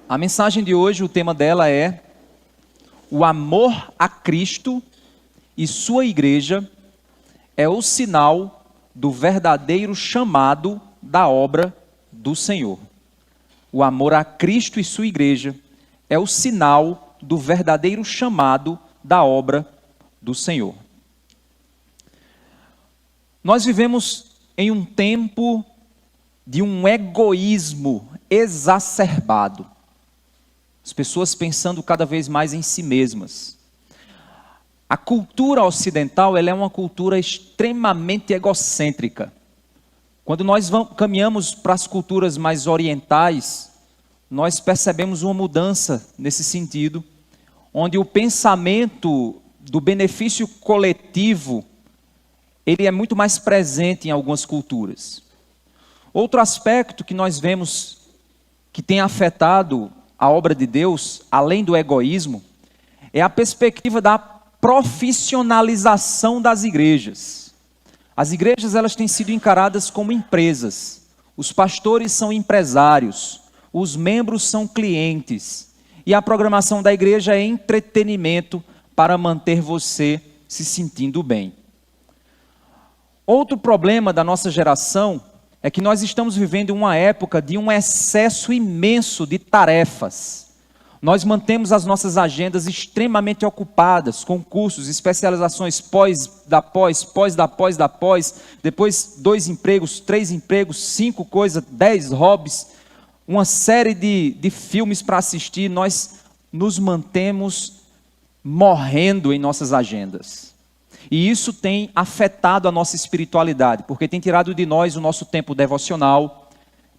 A mensagem de hoje, o tema dela é o amor a Cristo e sua igreja é o sinal do verdadeiro chamado da obra do Senhor. O amor a Cristo e sua igreja é o sinal do verdadeiro chamado da obra do Senhor. Nós vivemos em um tempo de um egoísmo exacerbado. As pessoas pensando cada vez mais em si mesmas. A cultura ocidental, ela é uma cultura extremamente egocêntrica. Quando nós caminhamos para as culturas mais orientais, nós percebemos uma mudança nesse sentido, onde o pensamento do benefício coletivo, ele é muito mais presente em algumas culturas. Outro aspecto que nós vemos que tem afetado a obra de Deus, além do egoísmo, é a perspectiva da profissionalização das igrejas. As igrejas, elas têm sido encaradas como empresas. Os pastores são empresários, os membros são clientes, e a programação da igreja é entretenimento para manter você se sentindo bem. Outro problema da nossa geração é que nós estamos vivendo uma época de um excesso imenso de tarefas. Nós mantemos as nossas agendas extremamente ocupadas, com cursos, especializações pós, depois 2 empregos, 3 empregos, 5 coisas, 10 hobbies, uma série de filmes para assistir. Nós nos mantemos morrendo em nossas agendas. E isso tem afetado a nossa espiritualidade, porque tem tirado de nós o nosso tempo devocional,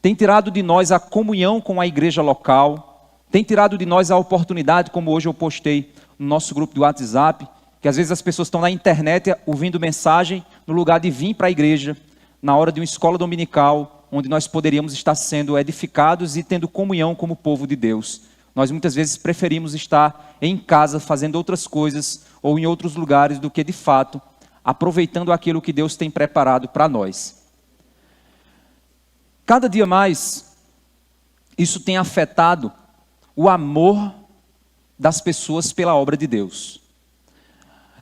tem tirado de nós a comunhão com a igreja local, tem tirado de nós a oportunidade, como hoje eu postei no nosso grupo do WhatsApp, que às vezes as pessoas estão na internet ouvindo mensagem, no lugar de vir para a igreja, na hora de uma escola dominical, onde nós poderíamos estar sendo edificados e tendo comunhão como povo de Deus. Nós muitas vezes preferimos estar em casa fazendo outras coisas ou em outros lugares do que de fato aproveitando aquilo que Deus tem preparado para nós. Cada dia mais isso tem afetado o amor das pessoas pela obra de Deus.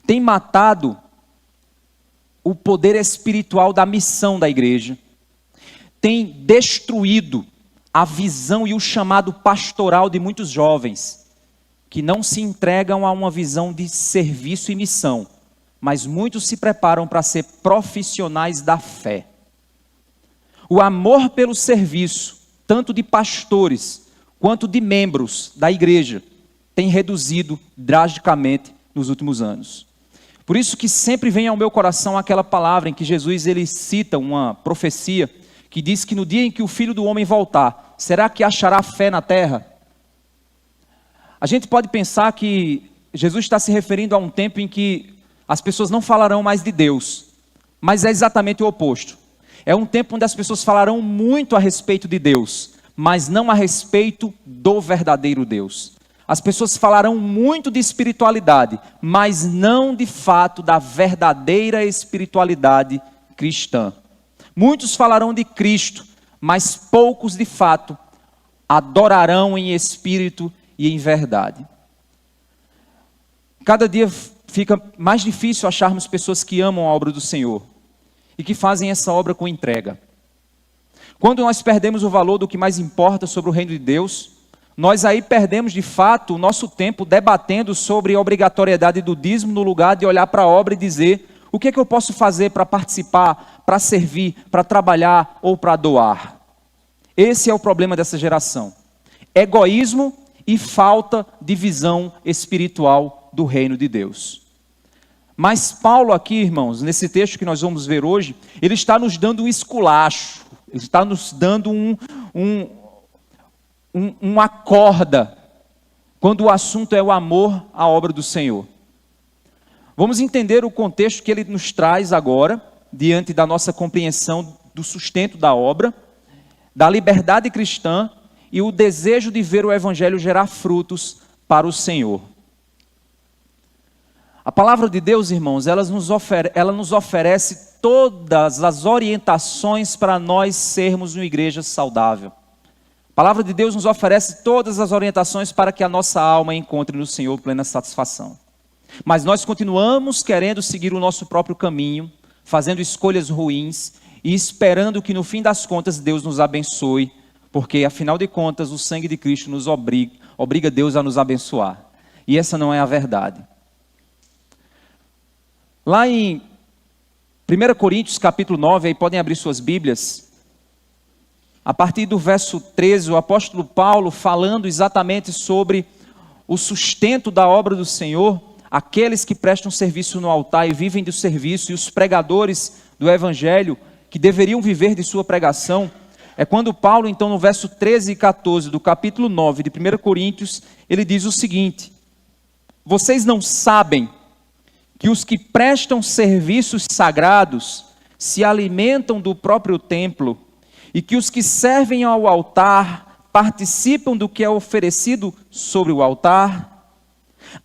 Tem matado o poder espiritual da missão da igreja. Tem destruído a visão e o chamado pastoral de muitos jovens, que não se entregam a uma visão de serviço e missão, mas muitos se preparam para ser profissionais da fé. O amor pelo serviço, tanto de pastores quanto de membros da igreja, tem reduzido drasticamente nos últimos anos. Por isso que sempre vem ao meu coração aquela palavra em que Jesus ele cita uma profecia que diz que no dia em que o Filho do Homem voltar, será que achará fé na terra? A gente pode pensar que Jesus está se referindo a um tempo em que as pessoas não falarão mais de Deus, mas é exatamente o oposto. É um tempo onde as pessoas falarão muito a respeito de Deus, mas não a respeito do verdadeiro Deus. As pessoas falarão muito de espiritualidade, mas não de fato da verdadeira espiritualidade cristã. Muitos falarão de Cristo, mas poucos de fato adorarão em espírito e em verdade. Cada dia fica mais difícil acharmos pessoas que amam a obra do Senhor e que fazem essa obra com entrega. Quando nós perdemos o valor do que mais importa sobre o reino de Deus, nós aí perdemos de fato o nosso tempo debatendo sobre a obrigatoriedade do dízimo, no lugar de olhar para a obra e dizer: o que é que eu posso fazer para participar, para servir, para trabalhar ou para doar? Esse é o problema dessa geração. Egoísmo e falta de visão espiritual do reino de Deus. Mas Paulo aqui, irmãos, nesse texto que nós vamos ver hoje, ele está nos dando um esculacho, ele está nos dando uma corda, quando o assunto é o amor à obra do Senhor. Vamos entender o contexto que ele nos traz agora, diante da nossa compreensão do sustento da obra, da liberdade cristã e o desejo de ver o evangelho gerar frutos para o Senhor. A palavra de Deus, irmãos, ela nos oferece todas as orientações para nós sermos uma igreja saudável. A palavra de Deus nos oferece todas as orientações para que a nossa alma encontre no Senhor plena satisfação. Mas nós continuamos querendo seguir o nosso próprio caminho, fazendo escolhas ruins e esperando que no fim das contas Deus nos abençoe, porque afinal de contas o sangue de Cristo nos obriga Deus a nos abençoar. E essa não é a verdade. Lá em 1 Coríntios capítulo 9, aí podem abrir suas Bíblias, a partir do verso 13, o apóstolo Paulo falando exatamente sobre o sustento da obra do Senhor, aqueles que prestam serviço no altar e vivem do serviço, e os pregadores do Evangelho, que deveriam viver de sua pregação. É quando Paulo, então, no verso 13 e 14 do capítulo 9 de 1 Coríntios, ele diz o seguinte: vocês não sabem que os que prestam serviços sagrados se alimentam do próprio templo, e que os que servem ao altar participam do que é oferecido sobre o altar?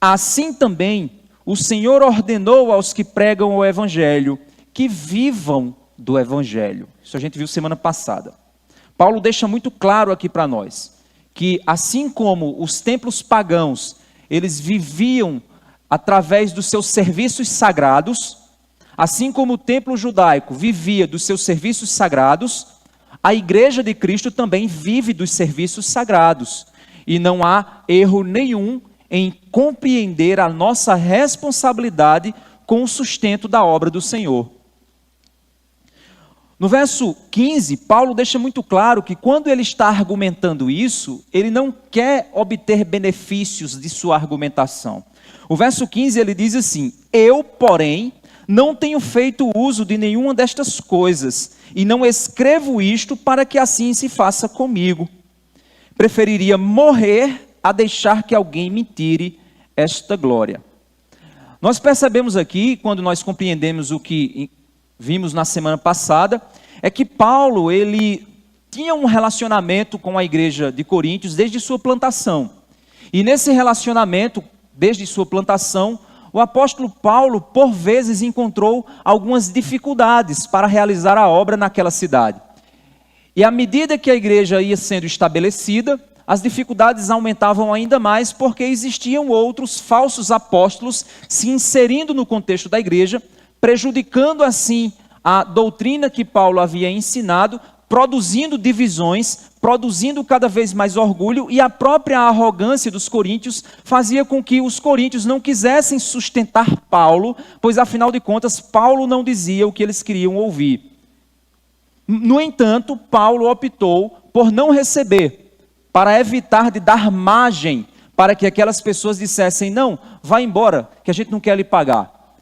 Assim também, o Senhor ordenou aos que pregam o Evangelho que vivam do Evangelho. Isso a gente viu semana passada. Paulo deixa muito claro aqui para nós, que assim como os templos pagãos, eles viviam através dos seus serviços sagrados, assim como o templo judaico vivia dos seus serviços sagrados, a igreja de Cristo também vive dos serviços sagrados. E não há erro nenhum em compreender a nossa responsabilidade com o sustento da obra do Senhor. No verso 15, Paulo deixa muito claro que quando ele está argumentando isso, ele não quer obter benefícios de sua argumentação. O verso 15 ele diz assim: eu, porém, não tenho feito uso de nenhuma destas coisas, e não escrevo isto para que assim se faça comigo. Preferiria morrer a deixar que alguém me tire esta glória. Nós percebemos aqui, quando nós compreendemos o que vimos na semana passada, é que Paulo, ele tinha um relacionamento com a igreja de Coríntios desde sua plantação. E nesse relacionamento, desde sua plantação, o apóstolo Paulo, por vezes, encontrou algumas dificuldades para realizar a obra naquela cidade. E à medida que a igreja ia sendo estabelecida, as dificuldades aumentavam ainda mais, porque existiam outros falsos apóstolos se inserindo no contexto da igreja, prejudicando assim a doutrina que Paulo havia ensinado, produzindo divisões, produzindo cada vez mais orgulho, e a própria arrogância dos coríntios fazia com que os coríntios não quisessem sustentar Paulo, pois afinal de contas Paulo não dizia o que eles queriam ouvir. No entanto, Paulo optou por não receber, para evitar de dar margem para que aquelas pessoas dissessem: não, vá embora, que a gente não quer lhe pagar.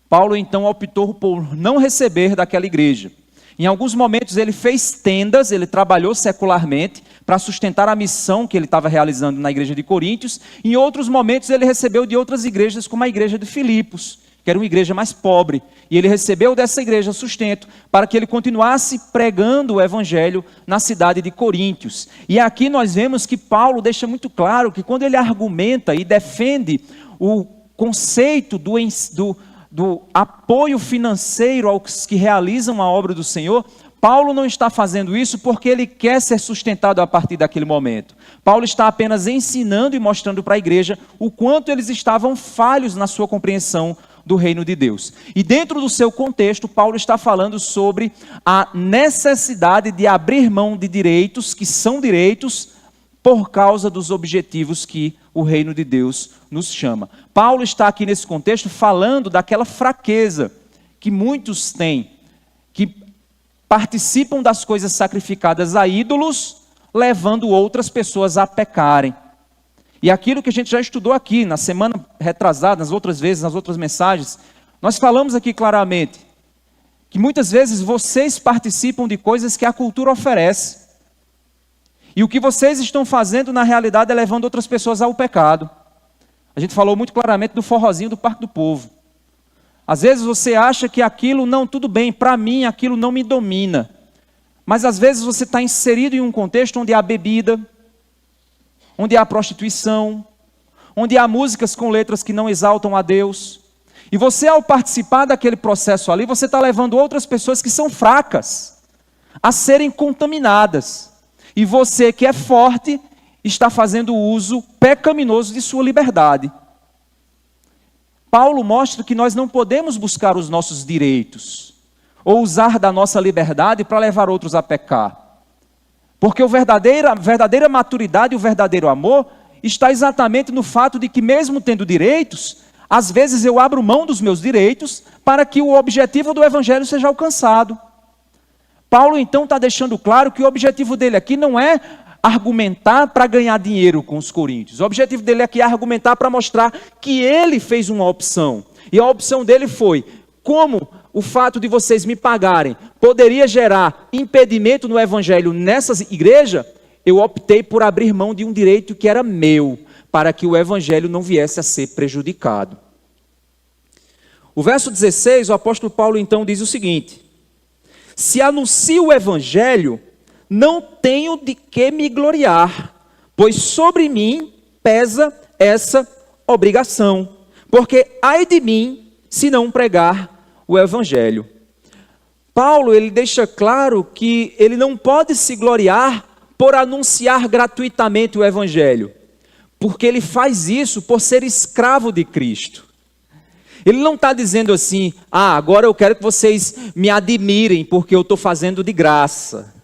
Paulo então optou por não receber daquela igreja. Em alguns momentos ele fez tendas, ele trabalhou secularmente para sustentar a missão que ele estava realizando na igreja de Coríntios. Em outros momentos ele recebeu de outras igrejas, como a igreja de Filipos, que era uma igreja mais pobre. E ele recebeu dessa igreja sustento para que ele continuasse pregando o evangelho na cidade de Coríntios. E aqui nós vemos que Paulo deixa muito claro que quando ele argumenta e defende o conceito do apoio financeiro aos que realizam a obra do Senhor, Paulo não está fazendo isso porque ele quer ser sustentado a partir daquele momento. Paulo está apenas ensinando e mostrando para a igreja o quanto eles estavam falhos na sua compreensão do reino de Deus. E dentro do seu contexto, Paulo está falando sobre a necessidade de abrir mão de direitos que são direitos por causa dos objetivos que o reino de Deus nos chama. Paulo está aqui nesse contexto falando daquela fraqueza que muitos têm, que participam das coisas sacrificadas a ídolos, levando outras pessoas a pecarem. E aquilo que a gente já estudou aqui, na semana retrasada, nas outras vezes, nas outras mensagens, nós falamos aqui claramente, que muitas vezes vocês participam de coisas que a cultura oferece. E o que vocês estão fazendo, na realidade, é levando outras pessoas ao pecado. A gente falou muito claramente do forrozinho do Parque do Povo. Às vezes você acha que aquilo, não, tudo bem, para mim aquilo não me domina. Mas às vezes você está inserido em um contexto onde há bebida, onde há prostituição, onde há músicas com letras que não exaltam a Deus. E você, ao participar daquele processo ali, você está levando outras pessoas que são fracas a serem contaminadas. e você que é forte está fazendo uso pecaminoso de sua liberdade. Paulo mostra que nós não podemos buscar os nossos direitos, ou usar da nossa liberdade para levar outros a pecar. Porque a verdadeira maturidade e o verdadeiro amor está exatamente no fato de que, mesmo tendo direitos, às vezes eu abro mão dos meus direitos para que o objetivo do Evangelho seja alcançado. Paulo então está deixando claro que o objetivo dele aqui não é argumentar para ganhar dinheiro com os coríntios. O objetivo dele aqui é argumentar para mostrar que ele fez uma opção. E a opção dele foi: como o fato de vocês me pagarem poderia gerar impedimento no Evangelho nessa igreja, eu optei por abrir mão de um direito que era meu, para que o Evangelho não viesse a ser prejudicado. O verso 16, o apóstolo Paulo então diz o seguinte: se anuncio o Evangelho, não tenho de que me gloriar, pois sobre mim pesa essa obrigação, porque ai de mim se não pregar o Evangelho. Paulo, ele deixa claro que ele não pode se gloriar por anunciar gratuitamente o Evangelho, porque ele faz isso por ser escravo de Cristo. Ele não está dizendo assim: agora eu quero que vocês me admirem porque eu estou fazendo de graça.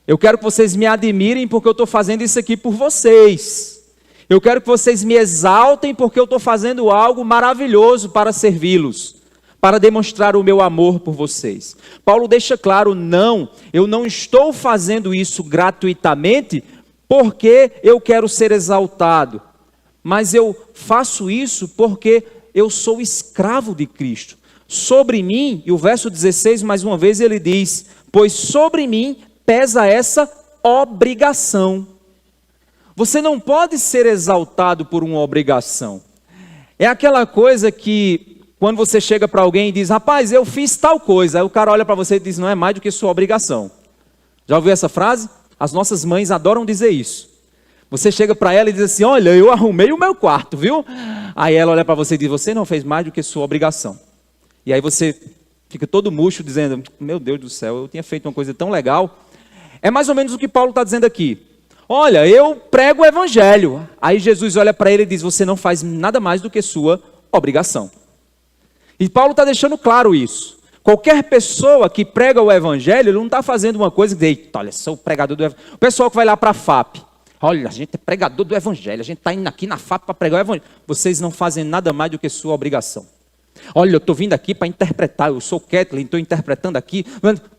Eu quero que vocês me admirem porque eu estou fazendo isso aqui por vocês. Eu quero que vocês me exaltem porque eu estou fazendo algo maravilhoso para servi-los, para demonstrar o meu amor por vocês. Paulo deixa claro: não, eu não estou fazendo isso gratuitamente porque eu quero ser exaltado, mas eu faço isso porque eu sou escravo de Cristo. Sobre mim, e o verso 16 mais uma vez ele diz: pois sobre mim pesa essa obrigação. Você não pode ser exaltado por uma obrigação. É aquela coisa que, quando você chega para alguém e diz: rapaz, eu fiz tal coisa, aí o cara olha para você e diz: não é mais do que sua obrigação. Já ouviu essa frase? As nossas mães adoram dizer isso. Você chega para ela e diz assim: olha, eu arrumei o meu quarto, viu? Aí ela olha para você e diz: você não fez mais do que sua obrigação. E aí você fica todo murcho dizendo: meu Deus do céu, eu tinha feito uma coisa tão legal. É mais ou menos o que Paulo está dizendo aqui. Olha, eu prego o Evangelho. Aí Jesus olha para ele e diz: você não faz nada mais do que sua obrigação. E Paulo está deixando claro isso. Qualquer pessoa que prega o Evangelho, ele não está fazendo uma coisa que diz: eita, olha, sou o pregador do Evangelho. O pessoal que vai lá para a FAP: olha, a gente é pregador do Evangelho, a gente está indo aqui na FAP para pregar o Evangelho. Vocês não fazem nada mais do que sua obrigação. Olha, eu estou vindo aqui para interpretar, eu sou Kathleen, estou interpretando aqui.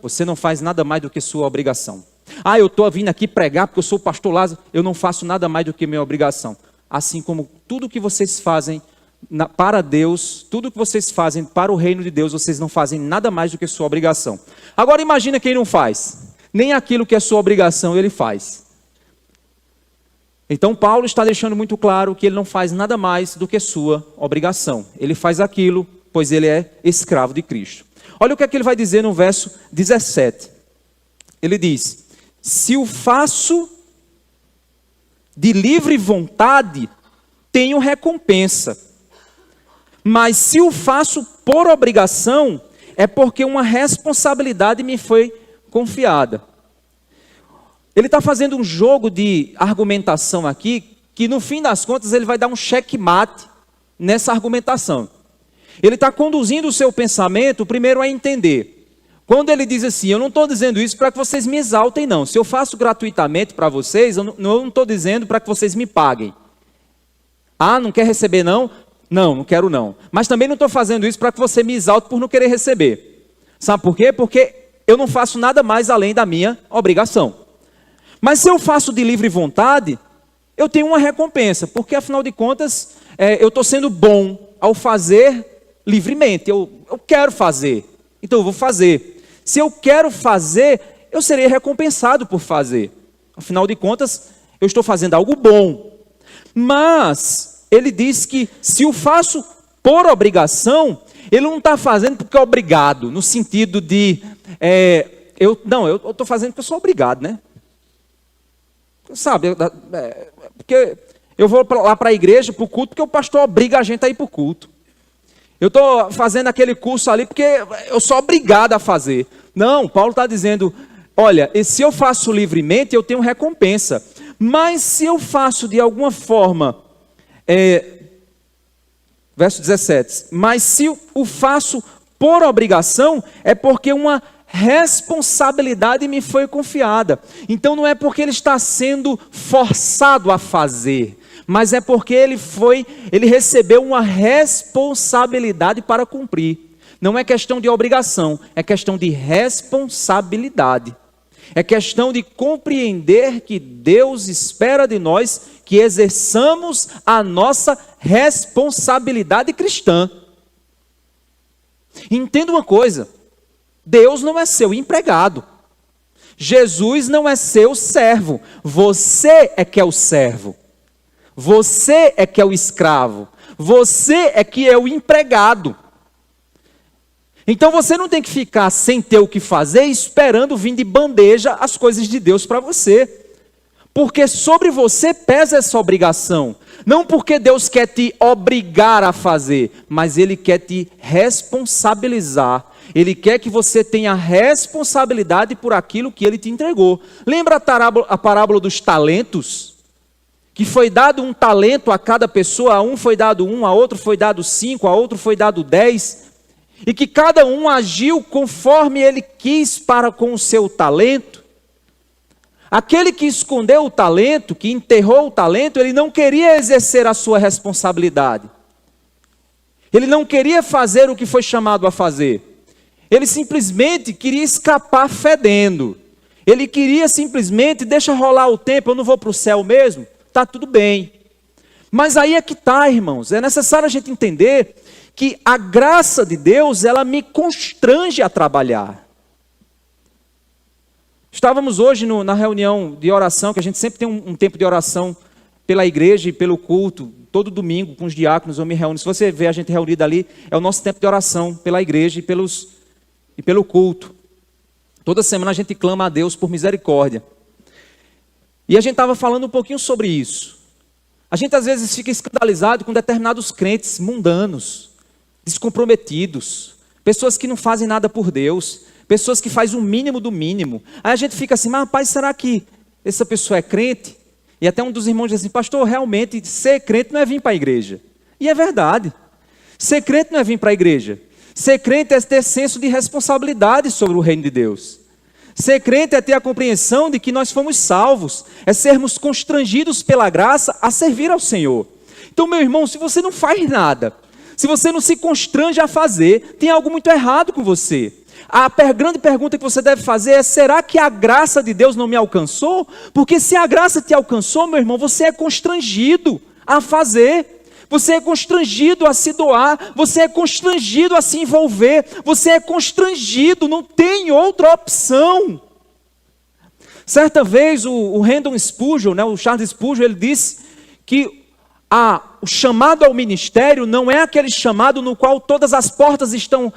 Você não faz nada mais do que sua obrigação. Eu estou vindo aqui pregar porque eu sou o pastor Lázaro, eu não faço nada mais do que minha obrigação. Assim como tudo que vocês fazem para Deus, tudo que vocês fazem para o reino de Deus, vocês não fazem nada mais do que sua obrigação. Agora imagina quem não faz. Nem aquilo que é sua obrigação ele faz. Então Paulo está deixando muito claro que ele não faz nada mais do que sua obrigação. Ele faz aquilo, pois ele é escravo de Cristo. Olha o que é que ele vai dizer no verso 17. Ele diz: se o faço de livre vontade, tenho recompensa. Mas se o faço por obrigação, é porque uma responsabilidade me foi confiada. Ele está fazendo um jogo de argumentação aqui, que no fim das contas ele vai dar um checkmate nessa argumentação. Ele está conduzindo o seu pensamento primeiro a entender. Quando ele diz assim: eu não estou dizendo isso para que vocês me exaltem não. Se eu faço gratuitamente para vocês, eu não estou dizendo para que vocês me paguem. Não quer receber não? Não quero não. Mas também não estou fazendo isso para que você me exalte por não querer receber. Sabe por quê? Porque eu não faço nada mais além da minha obrigação. Mas se eu faço de livre vontade, eu tenho uma recompensa, porque afinal de contas, eu estou sendo bom ao fazer livremente. Eu quero fazer, então eu vou fazer. Se eu quero fazer, eu serei recompensado por fazer. Afinal de contas, eu estou fazendo algo bom. Mas ele diz que se eu faço por obrigação, ele não está fazendo porque é obrigado, no sentido de, eu estou fazendo porque eu sou obrigado, né? Sabe, porque eu vou lá para a igreja, para o culto, porque o pastor obriga a gente a ir para o culto. Eu estou fazendo aquele curso ali porque eu sou obrigado a fazer. Não, Paulo está dizendo, olha, e se eu faço livremente, eu tenho recompensa. Mas se eu faço de alguma forma, verso 17, mas se o faço por obrigação, é porque uma responsabilidade me foi confiada. Então não é porque ele está sendo forçado a fazer, mas é porque ele recebeu uma responsabilidade para cumprir. Não é questão de obrigação, é questão de responsabilidade. É questão de compreender que Deus espera de nós que exerçamos a nossa responsabilidade cristã. Entenda uma coisa, Deus não é seu empregado. Jesus não é seu servo. Você é que é o servo. Você é que é o escravo. Você é que é o empregado. Então você não tem que ficar sem ter o que fazer, esperando vir de bandeja as coisas de Deus para você. Porque sobre você pesa essa obrigação. Não porque Deus quer te obrigar a fazer, mas Ele quer te responsabilizar. Ele quer que você tenha responsabilidade por aquilo que Ele te entregou. Lembra a parábola dos talentos? Que foi dado um talento a cada pessoa, a um foi dado 1, a outro foi dado 5, a outro foi dado 10. E que cada um agiu conforme ele quis para com o seu talento. Aquele que escondeu o talento, que enterrou o talento, ele não queria exercer a sua responsabilidade. Ele não queria fazer o que foi chamado a fazer. Ele simplesmente queria escapar fedendo. Ele queria simplesmente, deixa rolar o tempo, eu não vou para o céu mesmo, está tudo bem. Mas aí é que está, irmãos, é necessário a gente entender que a graça de Deus, ela me constrange a trabalhar. Estávamos hoje na reunião de oração, que a gente sempre tem um tempo de oração pela igreja e pelo culto, todo domingo com os diáconos eu me reúno. Se você vê a gente reunida ali, é o nosso tempo de oração pela igreja e pelo culto. Toda semana a gente clama a Deus por misericórdia. E a gente estava falando um pouquinho sobre isso. A gente às vezes fica escandalizado com determinados crentes mundanos, descomprometidos, pessoas que não fazem nada por Deus, pessoas que fazem o mínimo do mínimo. Aí a gente fica assim, mas rapaz, será que essa pessoa é crente? E até um dos irmãos diz assim, pastor, realmente ser crente não é vir para a igreja. E é verdade, ser crente não é vir para a igreja. Ser crente é ter senso de responsabilidade sobre o reino de Deus. Ser crente é ter a compreensão de que nós fomos salvos, é sermos constrangidos pela graça a servir ao Senhor. Então, meu irmão, se você não faz nada, se você não se constrange a fazer, tem algo muito errado com você. A grande pergunta que você deve fazer é, será que a graça de Deus não me alcançou? Porque se a graça te alcançou, meu irmão, você é constrangido a fazer. Você é constrangido a se doar, você é constrangido a se envolver, você é constrangido, não tem outra opção. Certa vez o Randall Spurgeon, o Charles Spurgeon, ele disse que o chamado ao ministério não é aquele chamado no qual todas as portas estão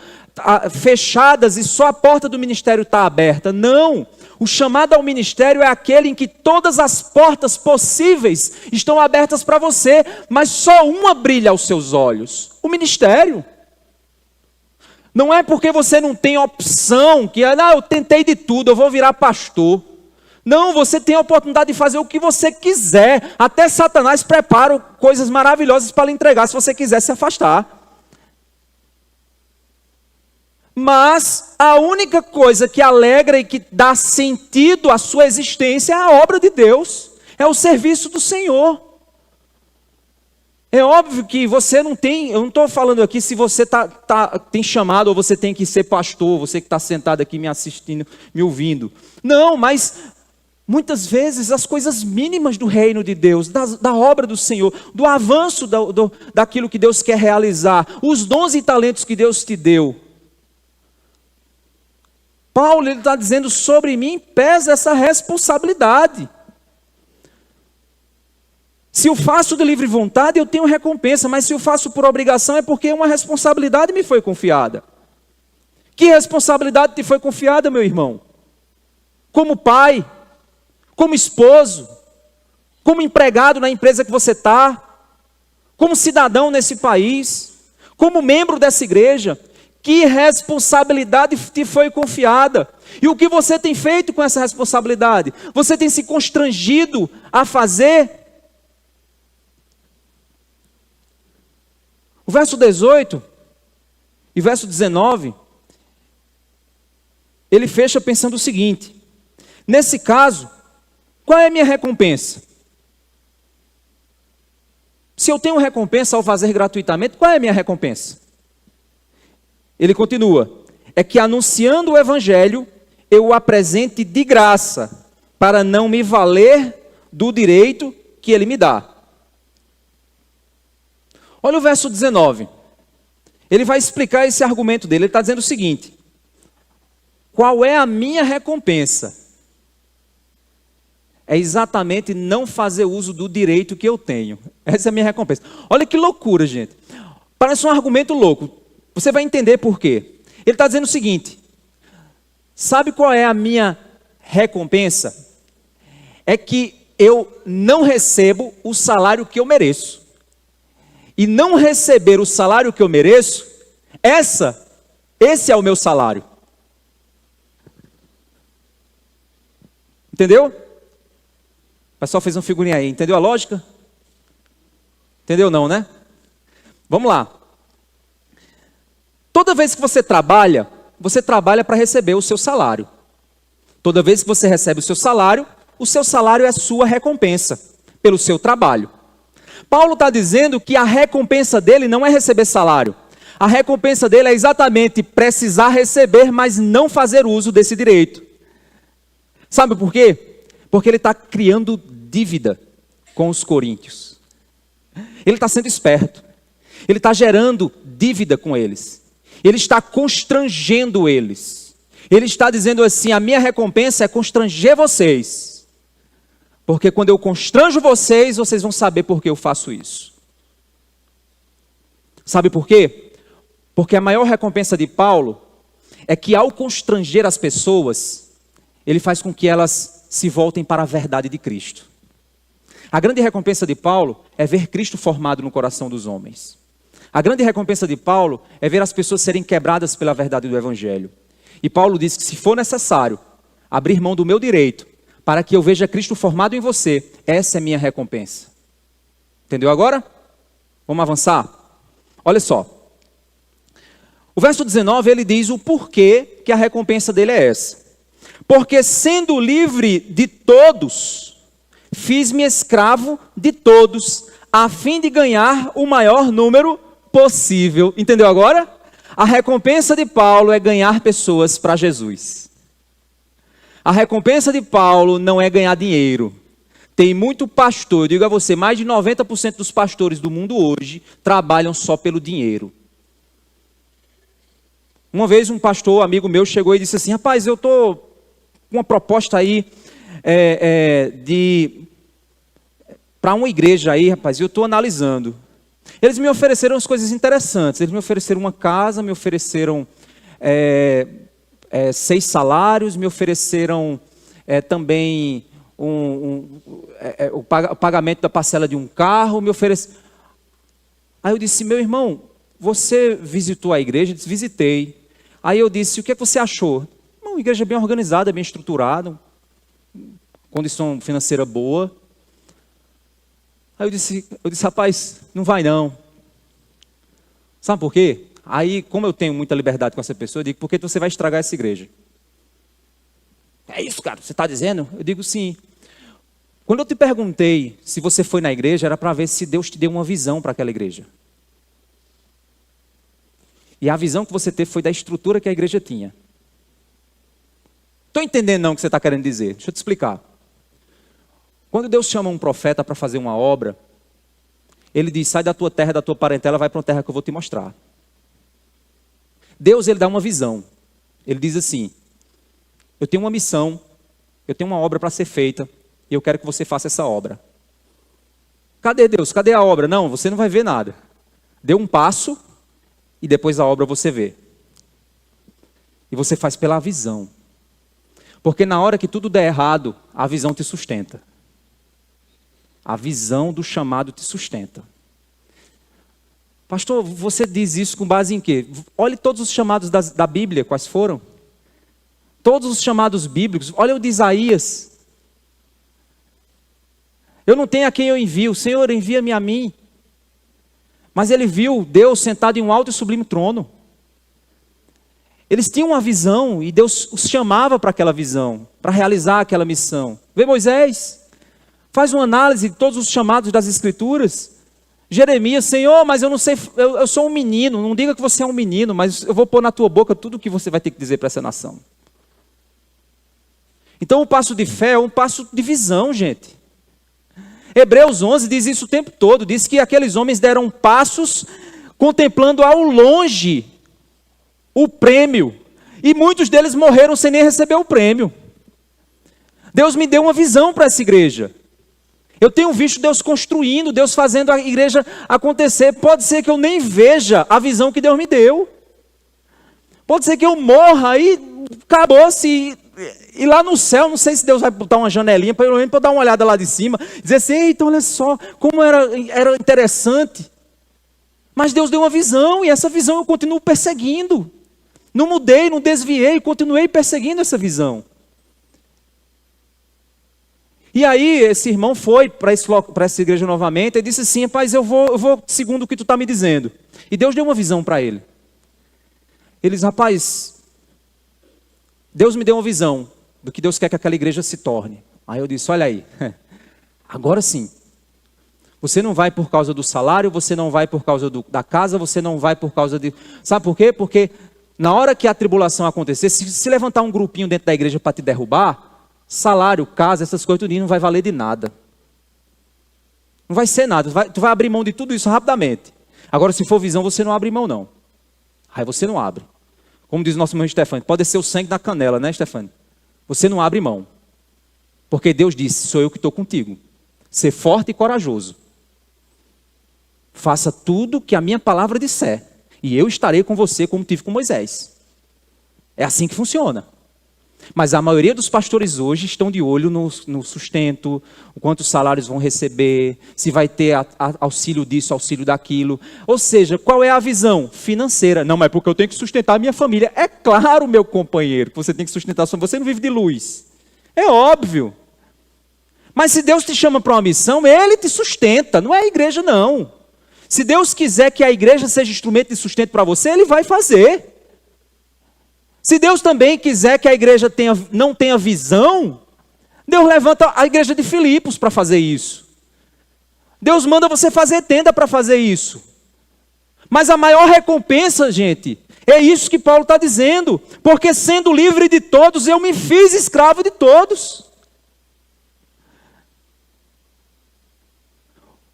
fechadas e só a porta do ministério está aberta. Não, o chamado ao ministério é aquele em que todas as portas possíveis estão abertas para você, mas só uma brilha aos seus olhos: o ministério. Não é porque você não tem opção, que eu tentei de tudo, eu vou virar pastor. Não, você tem a oportunidade de fazer o que você quiser. Até Satanás prepara coisas maravilhosas para lhe entregar, se você quiser se afastar. Mas a única coisa que alegra e que dá sentido à sua existência é a obra de Deus, é o serviço do Senhor. É óbvio que você não tem, eu não estou falando aqui se você tem chamado ou você tem que ser pastor, você que está sentado aqui me assistindo, me ouvindo. Não, mas muitas vezes as coisas mínimas do reino de Deus, da obra do Senhor, do avanço daquilo que Deus quer realizar, os dons e talentos que Deus te deu. Paulo está dizendo, sobre mim pesa essa responsabilidade. Se eu faço de livre vontade, eu tenho recompensa, mas se eu faço por obrigação, é porque uma responsabilidade me foi confiada. Que responsabilidade te foi confiada, meu irmão? Como pai, como esposo, como empregado na empresa que você está, como cidadão nesse país, como membro dessa igreja. Que responsabilidade te foi confiada? E o que você tem feito com essa responsabilidade? Você tem se constrangido a fazer? O verso 18 e verso 19, ele fecha pensando o seguinte: nesse caso, qual é a minha recompensa? Se eu tenho recompensa ao fazer gratuitamente, qual é a minha recompensa? Ele continua: é que anunciando o evangelho, eu o apresente de graça, para não me valer do direito que ele me dá. Olha o verso 19. Ele vai explicar esse argumento dele. Ele está dizendo o seguinte: qual é a minha recompensa? É exatamente não fazer uso do direito que eu tenho. Essa é a minha recompensa. Olha que loucura, gente. Parece um argumento louco. Você vai entender por quê. Ele está dizendo o seguinte: sabe qual é a minha recompensa? É que eu não recebo o salário que eu mereço. E não receber o salário que eu mereço, esse é o meu salário. Entendeu? O pessoal fez uma figurinha aí. Entendeu a lógica? Entendeu não, né? Vamos lá. Toda vez que você trabalha para receber o seu salário. Toda vez que você recebe o seu salário é a sua recompensa pelo seu trabalho. Paulo está dizendo que a recompensa dele não é receber salário. A recompensa dele é exatamente precisar receber, mas não fazer uso desse direito. Sabe por quê? Porque ele está criando dívida com os coríntios. Ele está sendo esperto. Ele está gerando dívida com eles. Ele está constrangendo eles. Ele está dizendo assim: a minha recompensa é constranger vocês. Porque quando eu constranjo vocês, vocês vão saber por que eu faço isso. Sabe por quê? Porque a maior recompensa de Paulo é que ao constranger as pessoas, ele faz com que elas se voltem para a verdade de Cristo. A grande recompensa de Paulo é ver Cristo formado no coração dos homens. A grande recompensa de Paulo é ver as pessoas serem quebradas pela verdade do Evangelho. E Paulo diz que se for necessário abrir mão do meu direito para que eu veja Cristo formado em você, essa é minha recompensa. Entendeu agora? Vamos avançar? Olha só. O verso 19, ele diz o porquê que a recompensa dele é essa. Porque sendo livre de todos, fiz-me escravo de todos, a fim de ganhar o maior número possível. Entendeu agora? A recompensa de Paulo é ganhar pessoas para Jesus. A recompensa de Paulo não é ganhar dinheiro. Tem muito pastor, eu digo a você, mais de 90% dos pastores do mundo hoje trabalham só pelo dinheiro. Uma vez um pastor, amigo meu, chegou e disse assim: rapaz, eu estou com uma proposta aí para uma igreja aí, rapaz, e eu estou analisando. Eles me ofereceram as coisas interessantes. Eles me ofereceram uma casa, me ofereceram 6 salários, me ofereceram também o pagamento da parcela de um carro, me ofereceram. Aí eu disse: meu irmão, você visitou a igreja? Ele disse: visitei. Aí eu disse: o que é que você achou? Uma igreja bem organizada, bem estruturada, condição financeira boa. Aí eu disse: rapaz, não vai não. Sabe por quê? Aí, como eu tenho muita liberdade com essa pessoa, eu digo: por que você vai estragar essa igreja? É isso, cara, você está dizendo? Eu digo: sim. Quando eu te perguntei se você foi na igreja, era para ver se Deus te deu uma visão para aquela igreja. E a visão que você teve foi da estrutura que a igreja tinha. Estou entendendo não o que você está querendo dizer. Deixa eu te explicar. Quando Deus chama um profeta para fazer uma obra, ele diz: sai da tua terra, da tua parentela, vai para uma terra que eu vou te mostrar. Deus, ele dá uma visão. Ele diz assim: eu tenho uma missão, eu tenho uma obra para ser feita, e eu quero que você faça essa obra. Cadê Deus? Cadê a obra? Não, você não vai ver nada. Dê um passo, e depois a obra você vê. E você faz pela visão. Porque na hora que tudo der errado, a visão te sustenta. A visão do chamado te sustenta. Pastor, você diz isso com base em quê? Olhe todos os chamados da Bíblia, quais foram? Todos os chamados bíblicos. Olha o de Isaías. Eu não tenho a quem eu envio, o Senhor envia-me a mim. Mas ele viu Deus sentado em um alto e sublime trono. Eles tinham uma visão e Deus os chamava para aquela visão, para realizar aquela missão. Vê Moisés, faz uma análise de todos os chamados das Escrituras. Jeremias, Senhor, mas eu não sei, eu sou um menino, não diga que você é um menino, mas eu vou pôr na tua boca tudo o que você vai ter que dizer para essa nação. Então o passo de fé é um passo de visão, gente. Hebreus 11 diz isso o tempo todo, diz que aqueles homens deram passos contemplando ao longe o prêmio, e muitos deles morreram sem nem receber o prêmio. Deus me deu uma visão para essa igreja. Eu tenho visto Deus construindo, Deus fazendo a igreja acontecer. Pode ser que eu nem veja a visão que Deus me deu. Pode ser que eu morra e acabou-se. E lá no céu, não sei se Deus vai botar uma janelinha para eu dar uma olhada lá de cima, dizer assim, eita, olha só, como era interessante. Mas Deus deu uma visão, e essa visão eu continuo perseguindo. Não mudei, não desviei, continuei perseguindo essa visão. E aí esse irmão foi para essa igreja novamente e disse assim, rapaz, eu vou segundo o que tu está me dizendo. E Deus deu uma visão para ele. Ele disse, rapaz, Deus me deu uma visão do que Deus quer que aquela igreja se torne. Aí eu disse, olha aí, agora sim. Você não vai por causa do salário, você não vai por causa da casa, você não vai por causa de... Sabe por quê? Porque na hora que a tribulação acontecer, se levantar um grupinho dentro da igreja para te derrubar, salário, casa, essas coisas, tudo não vai valer de nada. Não vai ser nada. Tu vai abrir mão de tudo isso rapidamente. Agora, se for visão, você não abre mão, não. Aí você não abre. Como diz o nosso irmão Stefano, pode ser o sangue na canela, né, Stefano? Você não abre mão. Porque Deus disse, sou eu que estou contigo. Ser forte e corajoso. Faça tudo que a minha palavra disser. E eu estarei com você como tive com Moisés. É assim que funciona. Mas a maioria dos pastores hoje estão de olho no sustento, quantos salários vão receber, se vai ter auxílio disso, auxílio daquilo. Ou seja, qual é a visão? Financeira. Não, mas porque eu tenho que sustentar a minha família. É claro, meu companheiro, que você tem que sustentar a sua família. Você não vive de luz. É óbvio. Mas se Deus te chama para uma missão, Ele te sustenta, não é a igreja não. Se Deus quiser que a igreja seja instrumento de sustento para você, Ele vai fazer. Se Deus também quiser que a igreja não tenha visão, Deus levanta a igreja de Filipos para fazer isso. Deus manda você fazer tenda para fazer isso. Mas a maior recompensa, gente, é isso que Paulo está dizendo. Porque sendo livre de todos, eu me fiz escravo de todos.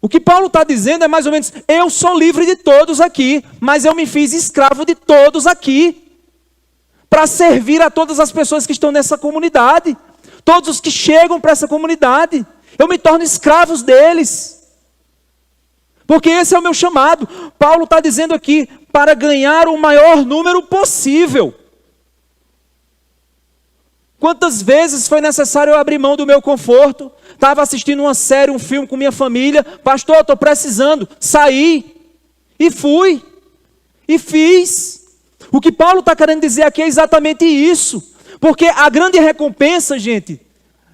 O que Paulo está dizendo é mais ou menos, eu sou livre de todos aqui, mas eu me fiz escravo de todos aqui. Para servir a todas as pessoas que estão nessa comunidade. Todos os que chegam para essa comunidade. Eu me torno escravos deles. Porque esse é o meu chamado. Paulo está dizendo aqui, para ganhar o maior número possível. Quantas vezes foi necessário eu abrir mão do meu conforto? Estava assistindo uma série, um filme com minha família. Pastor, estou precisando. Saí. E fui. E fiz. O que Paulo está querendo dizer aqui é exatamente isso. Porque a grande recompensa, gente,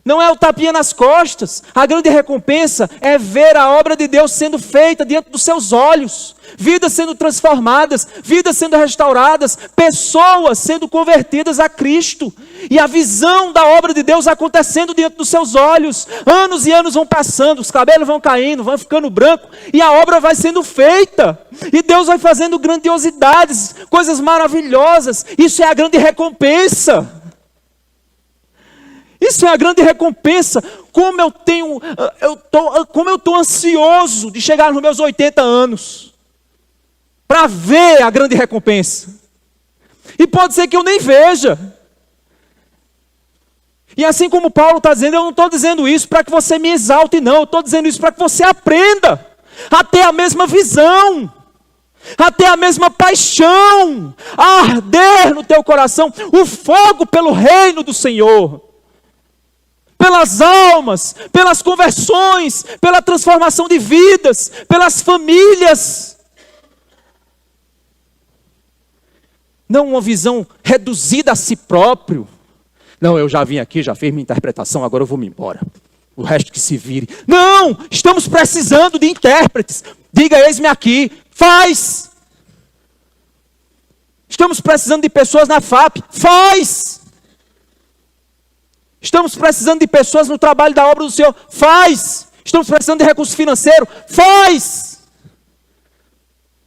não é o tapinha nas costas. A grande recompensa é ver a obra de Deus sendo feita diante dos seus olhos. Vidas sendo transformadas, vidas sendo restauradas, pessoas sendo convertidas a Cristo. E a visão da obra de Deus acontecendo diante dos seus olhos. Anos e anos vão passando, os cabelos vão caindo, vão ficando branco. E a obra vai sendo feita. E Deus vai fazendo grandiosidades, coisas maravilhosas. Isso é a grande recompensa. Isso é a grande recompensa. Como eu estou ansioso de chegar nos meus 80 anos. Para ver a grande recompensa. E pode ser que eu nem veja. E assim como Paulo está dizendo, eu não estou dizendo isso para que você me exalte, não. Eu estou dizendo isso para que você aprenda a ter a mesma visão, a ter a mesma paixão, a arder no teu coração o fogo pelo reino do Senhor. Pelas almas, pelas conversões, pela transformação de vidas, pelas famílias. Não uma visão reduzida a si próprio. Não, eu já vim aqui, já fiz minha interpretação, agora eu vou me embora. O resto que se vire. Não, estamos precisando de intérpretes. Diga, eis-me aqui, faz. Estamos precisando de pessoas na FAP, faz. Estamos precisando de pessoas no trabalho da obra do Senhor, faz. Estamos precisando de recurso financeiro, faz.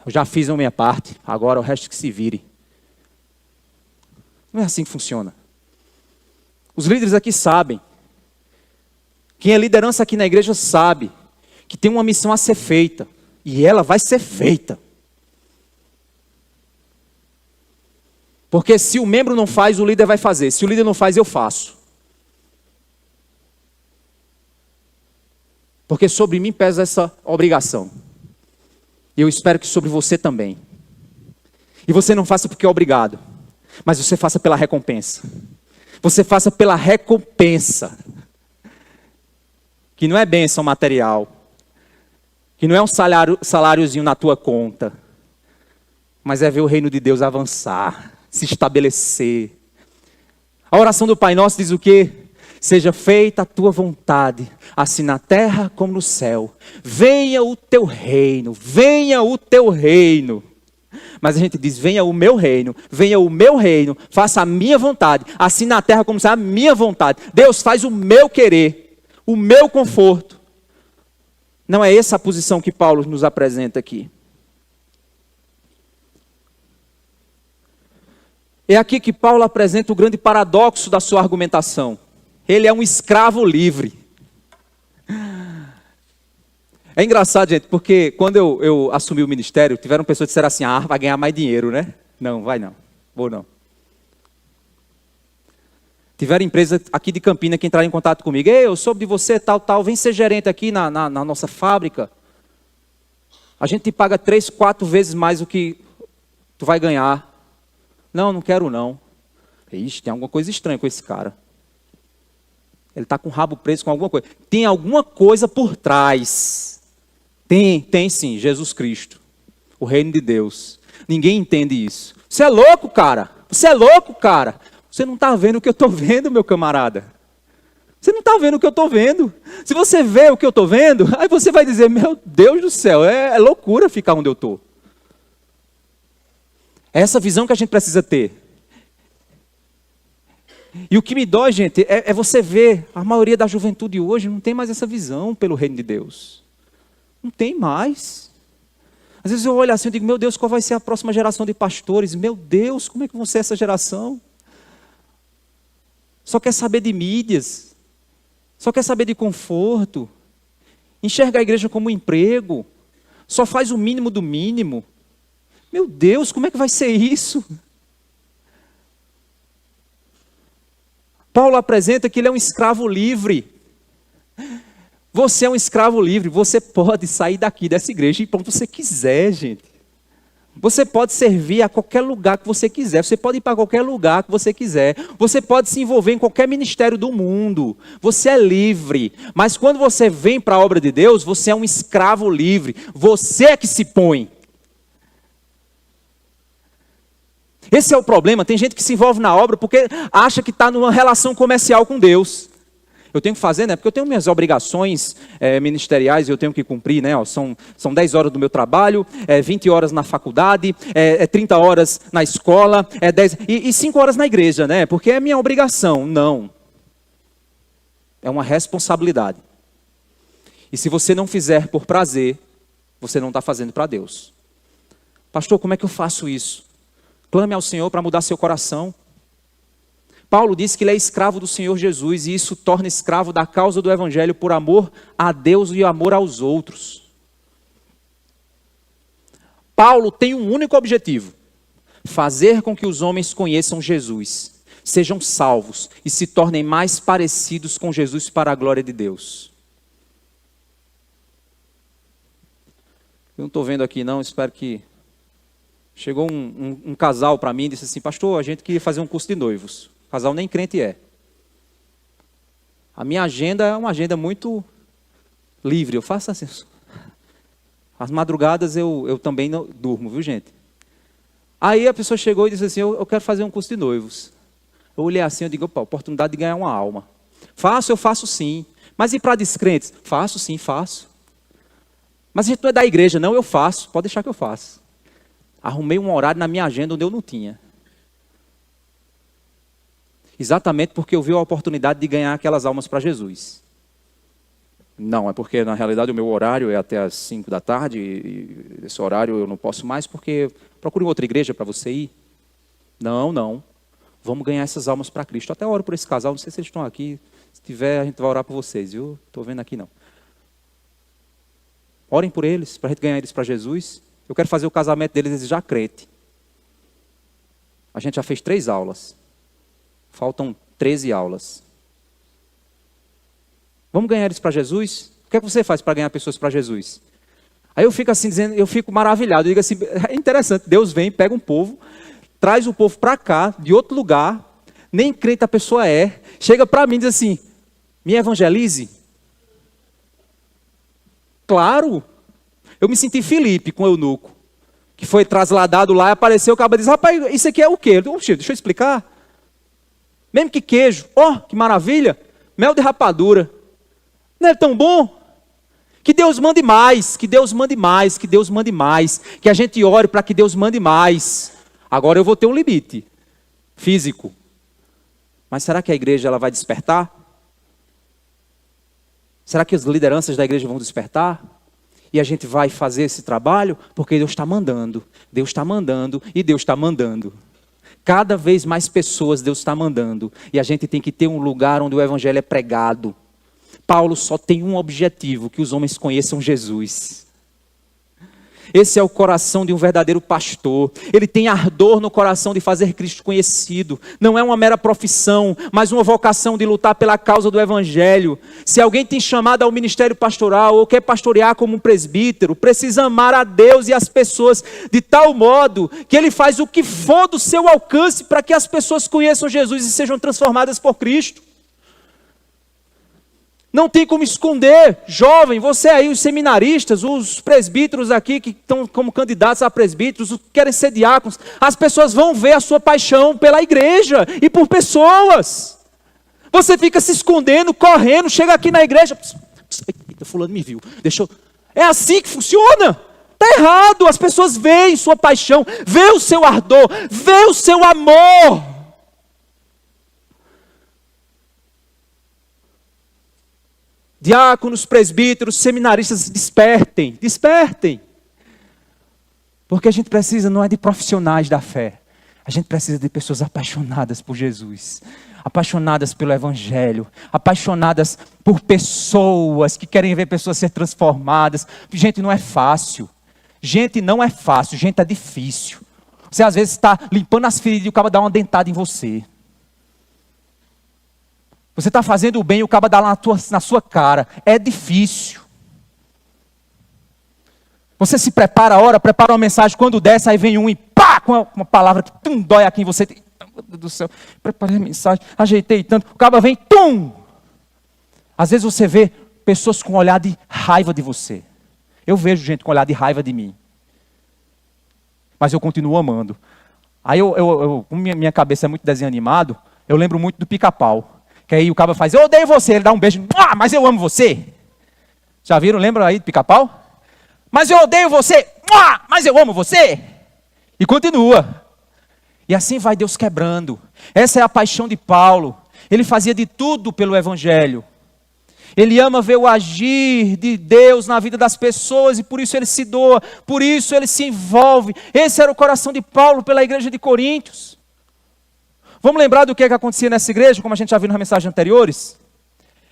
Eu já fiz a minha parte, agora o resto que se vire. Não é assim que funciona. Os líderes aqui sabem. Quem é liderança aqui na igreja sabe que tem uma missão a ser feita. E ela vai ser feita. Porque se o membro não faz, o líder vai fazer. Se o líder não faz, eu faço. Porque sobre mim pesa essa obrigação. E eu espero que sobre você também. E você não faça porque é obrigado. Mas você faça pela recompensa. Você faça pela recompensa. Que não é bênção material. Que não é um saláriozinho na tua conta. Mas é ver o reino de Deus avançar. Se estabelecer. A oração do Pai Nosso diz o quê? Seja feita a tua vontade, assim na terra como no céu. Venha o teu reino, venha o teu reino. Mas a gente diz, venha o meu reino, faça a minha vontade, assim na terra como se a minha vontade. Deus faz o meu querer, o meu conforto. Não é essa a posição que Paulo nos apresenta aqui. É aqui que Paulo apresenta o grande paradoxo da sua argumentação. Ele é um escravo livre. É engraçado, gente, porque quando eu assumi o ministério, tiveram pessoas que disseram assim, vai ganhar mais dinheiro, né? Não, vai não, vou não. Tiveram empresas aqui de Campinas que entraram em contato comigo. Ei, eu soube de você, tal, vem ser gerente aqui na nossa fábrica. A gente te paga 3, 4 vezes mais o que tu vai ganhar. Não quero não. Ixi, tem alguma coisa estranha com esse cara. Ele está com o rabo preso com alguma coisa. Tem alguma coisa por trás. Tem sim, Jesus Cristo. O reino de Deus. Ninguém entende isso. Você é louco, cara. Você não está vendo o que eu estou vendo, meu camarada. Você não está vendo o que eu estou vendo. Se você vê o que eu estou vendo, aí você vai dizer, meu Deus do céu, é loucura ficar onde eu estou. É essa visão que a gente precisa ter. E o que me dói, gente, é você ver, a maioria da juventude hoje não tem mais essa visão pelo reino de Deus. Não tem mais. Às vezes eu olho assim e digo, meu Deus, qual vai ser a próxima geração de pastores? Meu Deus, como é que vão ser essa geração? Só quer saber de mídias. Só quer saber de conforto. Enxerga a igreja como um emprego. Só faz o mínimo do mínimo. Meu Deus, como é que vai ser isso? Paulo apresenta que ele é um escravo livre. Você é um escravo livre. Você pode sair daqui dessa igreja e ir para onde você quiser, gente. Você pode servir a qualquer lugar que você quiser. Você pode ir para qualquer lugar que você quiser. Você pode se envolver em qualquer ministério do mundo. Você é livre. Mas quando você vem para a obra de Deus, você é um escravo livre. Você é que se põe. Esse é o problema. Tem gente que se envolve na obra porque acha que está numa relação comercial com Deus. Eu tenho que fazer, né? Porque eu tenho minhas obrigações ministeriais e eu tenho que cumprir, né? São 10 horas do meu trabalho, 20 horas na faculdade, 30 horas na escola, 10, e 5 horas na igreja, né? Porque é minha obrigação. Não. É uma responsabilidade. E se você não fizer por prazer, você não está fazendo para Deus. Pastor, como é que eu faço isso? Clame ao Senhor para mudar seu coração. Paulo disse que ele é escravo do Senhor Jesus e isso torna escravo da causa do Evangelho por amor a Deus e amor aos outros. Paulo tem um único objetivo: fazer com que os homens conheçam Jesus, sejam salvos e se tornem mais parecidos com Jesus para a glória de Deus. Eu não estou vendo aqui não, espero que... Chegou um casal para mim e disse assim, pastor, a gente queria fazer um curso de noivos. O casal nem crente é. A minha agenda é uma agenda muito livre. Eu faço assim. As madrugadas eu também não durmo, viu gente? Aí a pessoa chegou e disse assim, eu quero fazer um curso de noivos. Eu olhei assim, eu digo, opa, oportunidade de ganhar uma alma. Eu faço sim. Mas e para descrentes? Faço sim, faço. Mas a gente não é da igreja, não, eu faço. Pode deixar que eu faço. Arrumei um horário na minha agenda onde eu não tinha. Exatamente porque eu vi a oportunidade de ganhar aquelas almas para Jesus. Não, é porque na realidade o meu horário é até às 5 da tarde e esse horário eu não posso mais porque procure outra igreja para você ir. Não. Vamos ganhar essas almas para Cristo. Até oro por esse casal, não sei se eles estão aqui. Se tiver, a gente vai orar por vocês, viu? Estou vendo aqui não. Orem por eles, para a gente ganhar eles para Jesus. Eu quero fazer o casamento deles já crente. A gente já fez 3 aulas. Faltam 13 aulas. Vamos ganhar eles para Jesus? O que é que você faz para ganhar pessoas para Jesus? Aí eu fico assim dizendo, eu fico maravilhado. Eu digo assim, é interessante, Deus vem, pega um povo, traz o povo para cá, de outro lugar, nem crente a pessoa é, chega para mim e diz assim, me evangelize? Claro. Eu me senti Filipe com o eunuco, que foi trasladado lá e apareceu, o cara diz, rapaz, isso aqui é o quê? Eu digo, deixa eu explicar. Mesmo que queijo, que maravilha, mel de rapadura. Não é tão bom? Que Deus mande mais, que Deus mande mais, que Deus mande mais. Que a gente ore para que Deus mande mais. Agora eu vou ter um limite físico. Mas será que a igreja ela vai despertar? Será que as lideranças da igreja vão despertar? E a gente vai fazer esse trabalho? Porque Deus está mandando. Deus está mandando e Deus está mandando. Cada vez mais pessoas Deus está mandando. E a gente tem que ter um lugar onde o evangelho é pregado. Paulo só tem um objetivo, que os homens conheçam Jesus. Esse é o coração de um verdadeiro pastor. Ele tem ardor no coração de fazer Cristo conhecido. Não é uma mera profissão, mas uma vocação de lutar pela causa do evangelho. Se alguém tem chamado ao ministério pastoral ou quer pastorear como um presbítero, precisa amar a Deus e as pessoas de tal modo que ele faz o que for do seu alcance para que as pessoas conheçam Jesus e sejam transformadas por Cristo. Não tem como esconder, jovem, você aí, os seminaristas, os presbíteros aqui que estão como candidatos a presbíteros, os que querem ser diáconos, as pessoas vão ver a sua paixão pela igreja e por pessoas. Você fica se escondendo, correndo, chega aqui na igreja, eita, fulano me viu, É assim que funciona. Está errado, as pessoas veem sua paixão, veem o seu ardor, veem o seu amor. Diáconos, presbíteros, seminaristas, despertem. Porque a gente precisa, não é de profissionais da fé. A gente precisa de pessoas apaixonadas por Jesus. Apaixonadas pelo evangelho. Apaixonadas por pessoas que querem ver pessoas ser transformadas. Gente, não é fácil. Gente é difícil. Você às vezes está limpando as feridas e o cara dá uma dentada em você. Você está fazendo o bem e o cabo dá lá na sua cara. É difícil. Você se prepara a hora, prepara uma mensagem, quando desce, aí vem um e pá, com uma palavra que dói aqui em você. Meu Deus do céu, preparei a mensagem, ajeitei tanto, o cabo vem, tum! Às vezes você vê pessoas com um olhar de raiva de você. Eu vejo gente com um olhar de raiva de mim. Mas eu continuo amando. Aí como minha cabeça é muito desenho animado, eu lembro muito do Pica-Pau. Que aí o cabo faz, eu odeio você, ele dá um beijo, mas eu amo você. Já viram, lembra aí do Pica-Pau? Mas eu odeio você, mas eu amo você. E continua. E assim vai Deus quebrando. Essa é a paixão de Paulo. Ele fazia de tudo pelo evangelho. Ele ama ver o agir de Deus na vida das pessoas e por isso ele se doa, por isso ele se envolve. Esse era o coração de Paulo pela igreja de Coríntios. Vamos lembrar do que acontecia nessa igreja, como a gente já viu nas mensagens anteriores?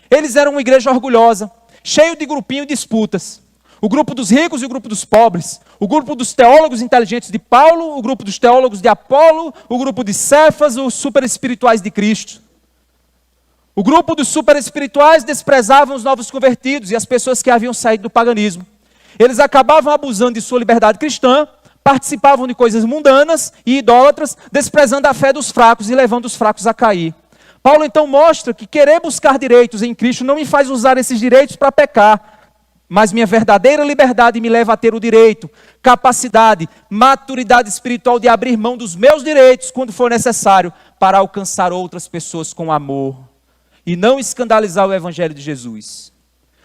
Eles eram uma igreja orgulhosa, cheio de grupinho e disputas. O grupo dos ricos e o grupo dos pobres. O grupo dos teólogos inteligentes de Paulo, o grupo dos teólogos de Apolo, o grupo de Cefas, os super espirituais de Cristo. O grupo dos super espirituais desprezavam os novos convertidos e as pessoas que haviam saído do paganismo. Eles acabavam abusando de sua liberdade cristã, participavam de coisas mundanas e idólatras, desprezando a fé dos fracos e levando os fracos a cair. Paulo então mostra que querer buscar direitos em Cristo não me faz usar esses direitos para pecar. Mas minha verdadeira liberdade me leva a ter o direito, capacidade, maturidade espiritual de abrir mão dos meus direitos quando for necessário para alcançar outras pessoas com amor e não escandalizar o Evangelho de Jesus.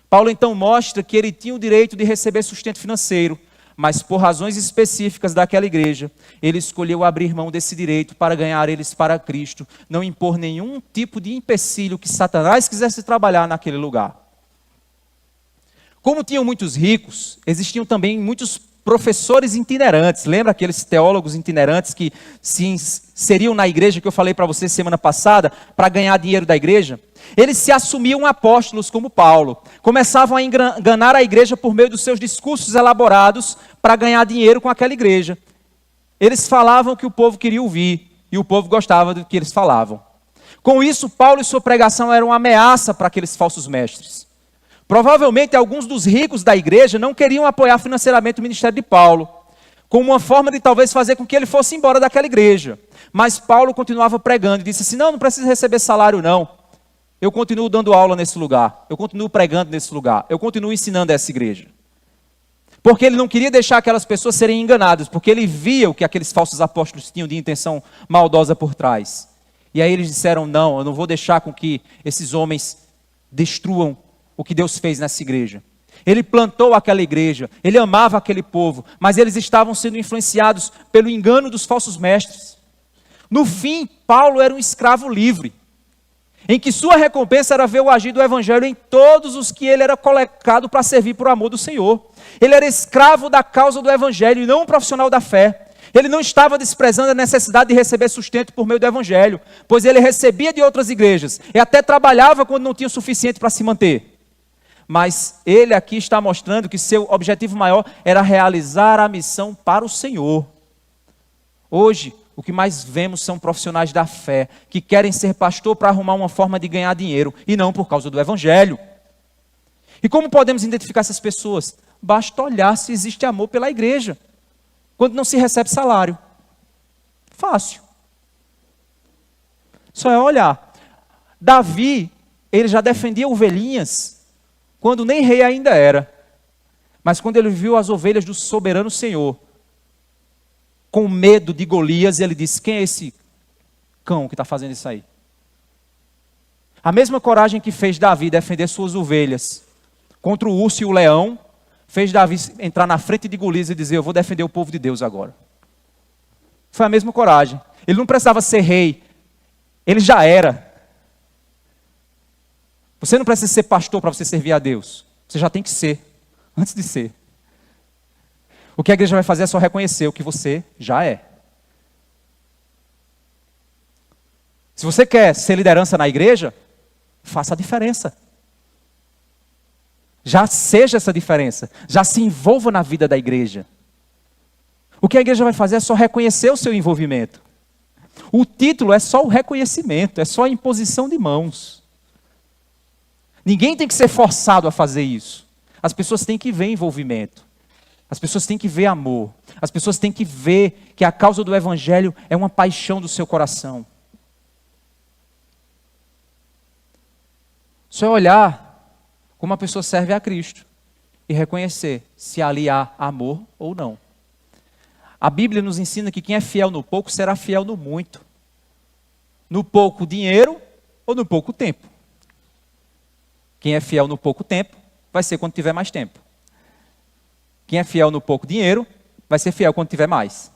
Paulo então mostra que ele tinha o direito de receber sustento financeiro, mas por razões específicas daquela igreja, ele escolheu abrir mão desse direito para ganhar eles para Cristo, não impor nenhum tipo de empecilho que Satanás quisesse trabalhar naquele lugar. Como tinham muitos ricos, existiam também muitos professores itinerantes. Lembra aqueles teólogos itinerantes que se inseriam na igreja que eu falei para vocês semana passada, para ganhar dinheiro da igreja? Eles se assumiam apóstolos como Paulo. Começavam a enganar a igreja por meio dos seus discursos elaborados para ganhar dinheiro com aquela igreja. Eles falavam o que o povo queria ouvir e o povo gostava do que eles falavam. Com isso, Paulo e sua pregação eram uma ameaça para aqueles falsos mestres. Provavelmente alguns dos ricos da igreja não queriam apoiar financeiramente o ministério de Paulo, como uma forma de talvez fazer com que ele fosse embora daquela igreja. Mas Paulo continuava pregando e disse assim: não precisa receber salário não. Eu continuo dando aula nesse lugar, eu continuo pregando nesse lugar, eu continuo ensinando essa igreja. Porque ele não queria deixar aquelas pessoas serem enganadas, porque ele via o que aqueles falsos apóstolos tinham de intenção maldosa por trás. E aí eles disseram: não, eu não vou deixar com que esses homens destruam o que Deus fez nessa igreja. Ele plantou aquela igreja, ele amava aquele povo, mas eles estavam sendo influenciados pelo engano dos falsos mestres. No fim, Paulo era um escravo livre, em que sua recompensa era ver o agir do evangelho em todos os que ele era colocado para servir por amor do Senhor. Ele era escravo da causa do evangelho e não um profissional da fé. Ele não estava desprezando a necessidade de receber sustento por meio do evangelho, pois ele recebia de outras igrejas e até trabalhava quando não tinha o suficiente para se manter. Mas ele aqui está mostrando que seu objetivo maior era realizar a missão para o Senhor. Hoje, o que mais vemos são profissionais da fé, que querem ser pastor para arrumar uma forma de ganhar dinheiro, e não por causa do evangelho. E como podemos identificar essas pessoas? Basta olhar se existe amor pela igreja, quando não se recebe salário. Fácil. Só é olhar. Davi, ele já defendia ovelhinhas, quando nem rei ainda era. Mas quando ele viu as ovelhas do soberano Senhor, com medo de Golias, ele disse: quem é esse cão que está fazendo isso aí? A mesma coragem que fez Davi defender suas ovelhas contra o urso e o leão, fez Davi entrar na frente de Golias e dizer: eu vou defender o povo de Deus agora. Foi a mesma coragem. Ele não precisava ser rei, ele já era. Você não precisa ser pastor para você servir a Deus. Você já tem que ser, antes de ser. O que a igreja vai fazer é só reconhecer o que você já é. Se você quer ser liderança na igreja, faça a diferença. Já seja essa diferença. Já se envolva na vida da igreja. O que a igreja vai fazer é só reconhecer o seu envolvimento. O título é só o reconhecimento, é só a imposição de mãos. Ninguém tem que ser forçado a fazer isso. As pessoas têm que ver envolvimento. As pessoas têm que ver amor. As pessoas têm que ver que a causa do evangelho é uma paixão do seu coração. Só é olhar como a pessoa serve a Cristo e reconhecer se ali há amor ou não. A Bíblia nos ensina que quem é fiel no pouco será fiel no muito. No pouco dinheiro ou no pouco tempo. Quem é fiel no pouco tempo vai ser quando tiver mais tempo. Quem é fiel no pouco dinheiro vai ser fiel quando tiver mais.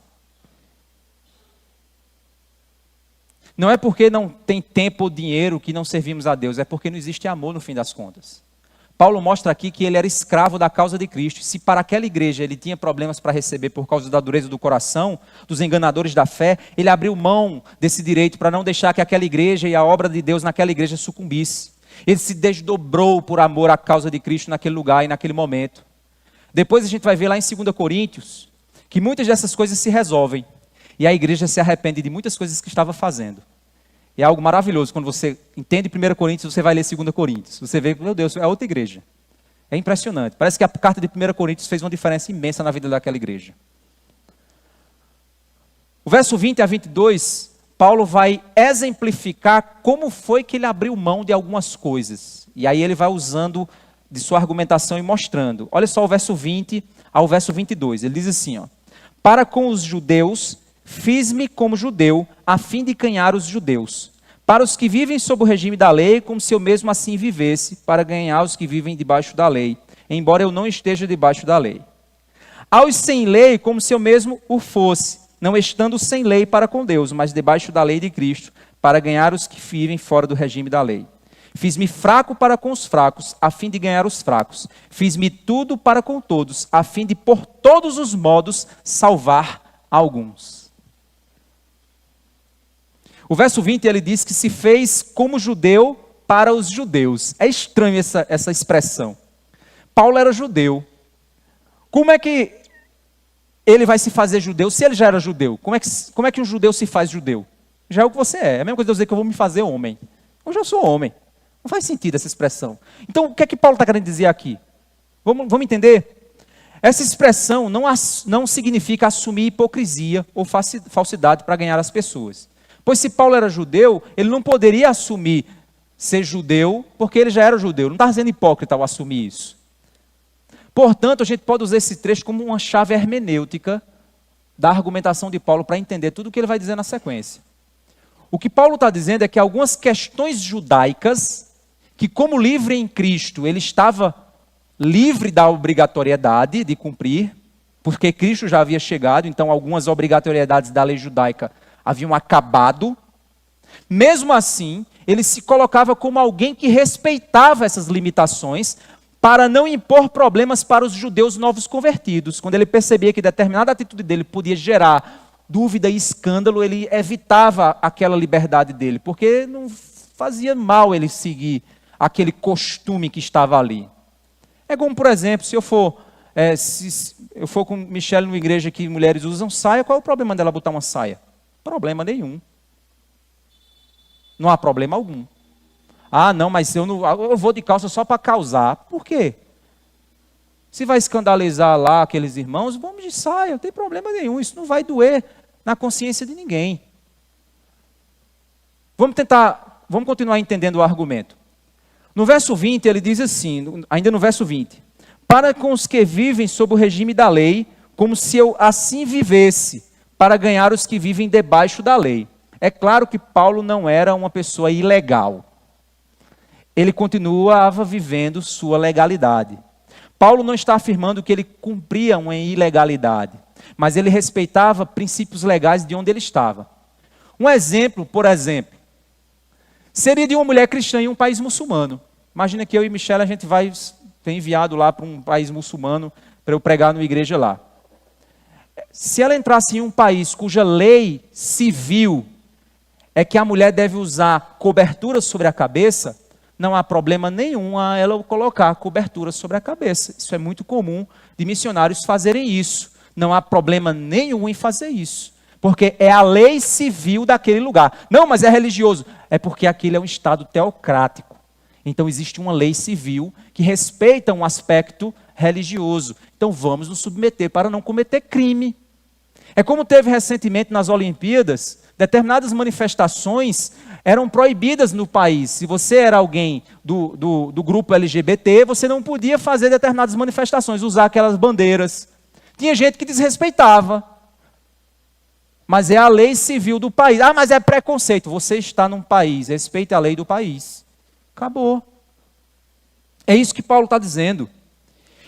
Não é porque não tem tempo ou dinheiro que não servimos a Deus, é porque não existe amor no fim das contas. Paulo mostra aqui que ele era escravo da causa de Cristo. Se para aquela igreja ele tinha problemas para receber por causa da dureza do coração, dos enganadores da fé, ele abriu mão desse direito para não deixar que aquela igreja e a obra de Deus naquela igreja sucumbisse. Ele se desdobrou por amor à causa de Cristo naquele lugar e naquele momento. Depois a gente vai ver lá em 2 Coríntios, que muitas dessas coisas se resolvem. E a igreja se arrepende de muitas coisas que estava fazendo. E é algo maravilhoso, quando você entende 1 Coríntios, você vai ler 2 Coríntios. Você vê, meu Deus, é outra igreja. É impressionante. Parece que a carta de 1 Coríntios fez uma diferença imensa na vida daquela igreja. O verso 20 a 22, Paulo vai exemplificar como foi que ele abriu mão de algumas coisas. E aí ele vai usando de sua argumentação e mostrando. Olha só o verso 20 ao verso 22. Ele diz assim, ó: para com os judeus, fiz-me como judeu, a fim de ganhar os judeus. Para os que vivem sob o regime da lei, como se eu mesmo assim vivesse, para ganhar os que vivem debaixo da lei, embora eu não esteja debaixo da lei. Aos sem lei, como se eu mesmo o fosse, não estando sem lei para com Deus, mas debaixo da lei de Cristo, para ganhar os que vivem fora do regime da lei. Fiz-me fraco para com os fracos, a fim de ganhar os fracos. Fiz-me tudo para com todos, a fim de, por todos os modos, salvar alguns. O verso 20, ele diz que se fez como judeu para os judeus. É estranho essa expressão. Paulo era judeu. Como é que ele vai se fazer judeu se ele já era judeu? Como é que um judeu se faz judeu? Já é o que você é. É a mesma coisa de eu dizer que eu vou me fazer homem. Eu já sou homem. Não faz sentido essa expressão. Então, o que é que Paulo está querendo dizer aqui? Vamos entender? Essa expressão não significa assumir hipocrisia ou falsidade para ganhar as pessoas. Pois se Paulo era judeu, ele não poderia assumir ser judeu, porque ele já era judeu. Não está sendo hipócrita ao assumir isso. Portanto, a gente pode usar esse trecho como uma chave hermenêutica da argumentação de Paulo para entender tudo o que ele vai dizer na sequência. O que Paulo está dizendo é que algumas questões judaicas, que como livre em Cristo, ele estava livre da obrigatoriedade de cumprir, porque Cristo já havia chegado, então algumas obrigatoriedades da lei judaica haviam acabado. Mesmo assim, ele se colocava como alguém que respeitava essas limitações, para não impor problemas para os judeus novos convertidos. Quando ele percebia que determinada atitude dele podia gerar dúvida e escândalo, ele evitava aquela liberdade dele, porque não fazia mal ele seguir aquele costume que estava ali. É como, por exemplo, se eu for com Michelle numa igreja que mulheres usam saia, qual é o problema dela botar uma saia? Problema nenhum. Não há problema algum. Ah, não, mas eu vou de calça só para causar. Por quê? Se vai escandalizar lá aqueles irmãos, vamos de saia, não tem problema nenhum. Isso não vai doer na consciência de ninguém. Vamos continuar entendendo o argumento. No verso 20, ele diz assim, ainda no verso 20: para com os que vivem sob o regime da lei, como se eu assim vivesse, para ganhar os que vivem debaixo da lei. É claro que Paulo não era uma pessoa ilegal. Ele continuava vivendo sua legalidade. Paulo não está afirmando que ele cumpria uma ilegalidade, mas ele respeitava princípios legais de onde ele estava. Um exemplo, por exemplo, seria de uma mulher cristã em um país muçulmano. Imagina que eu e Michelle, a gente vai ser enviado lá para um país muçulmano para eu pregar numa igreja lá. Se ela entrasse em um país cuja lei civil é que a mulher deve usar cobertura sobre a cabeça, não há problema nenhum a ela colocar cobertura sobre a cabeça. Isso é muito comum de missionários fazerem isso. Não há problema nenhum em fazer isso, porque é a lei civil daquele lugar. Não, mas é religioso. É porque aquele é um estado teocrático. Então existe uma lei civil que respeita um aspecto religioso. Então vamos nos submeter para não cometer crime. É como teve recentemente nas Olimpíadas, determinadas manifestações eram proibidas no país. Se você era alguém do grupo LGBT, você não podia fazer determinadas manifestações, usar aquelas bandeiras. Tinha gente que desrespeitava. Mas é a lei civil do país. Ah, mas é preconceito. Você está num país, respeite a lei do país. Acabou. É isso que Paulo está dizendo.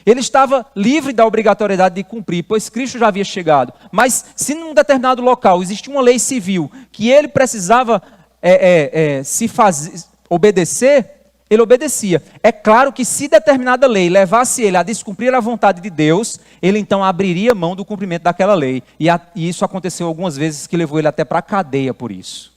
Ele estava livre da obrigatoriedade de cumprir, pois Cristo já havia chegado. Mas se num determinado local existia uma lei civil que ele precisava obedecer, ele obedecia. É claro que se determinada lei levasse ele a descumprir a vontade de Deus, ele então abriria mão do cumprimento daquela lei. E isso aconteceu algumas vezes, que levou ele até para a cadeia por isso.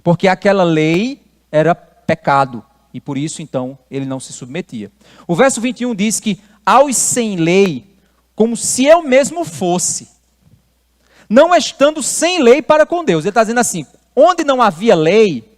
Porque aquela lei era pecado, e por isso então ele não se submetia. O verso 21 diz que aos sem lei, como se eu mesmo fosse, não estando sem lei para com Deus. Ele está dizendo assim, onde não havia lei,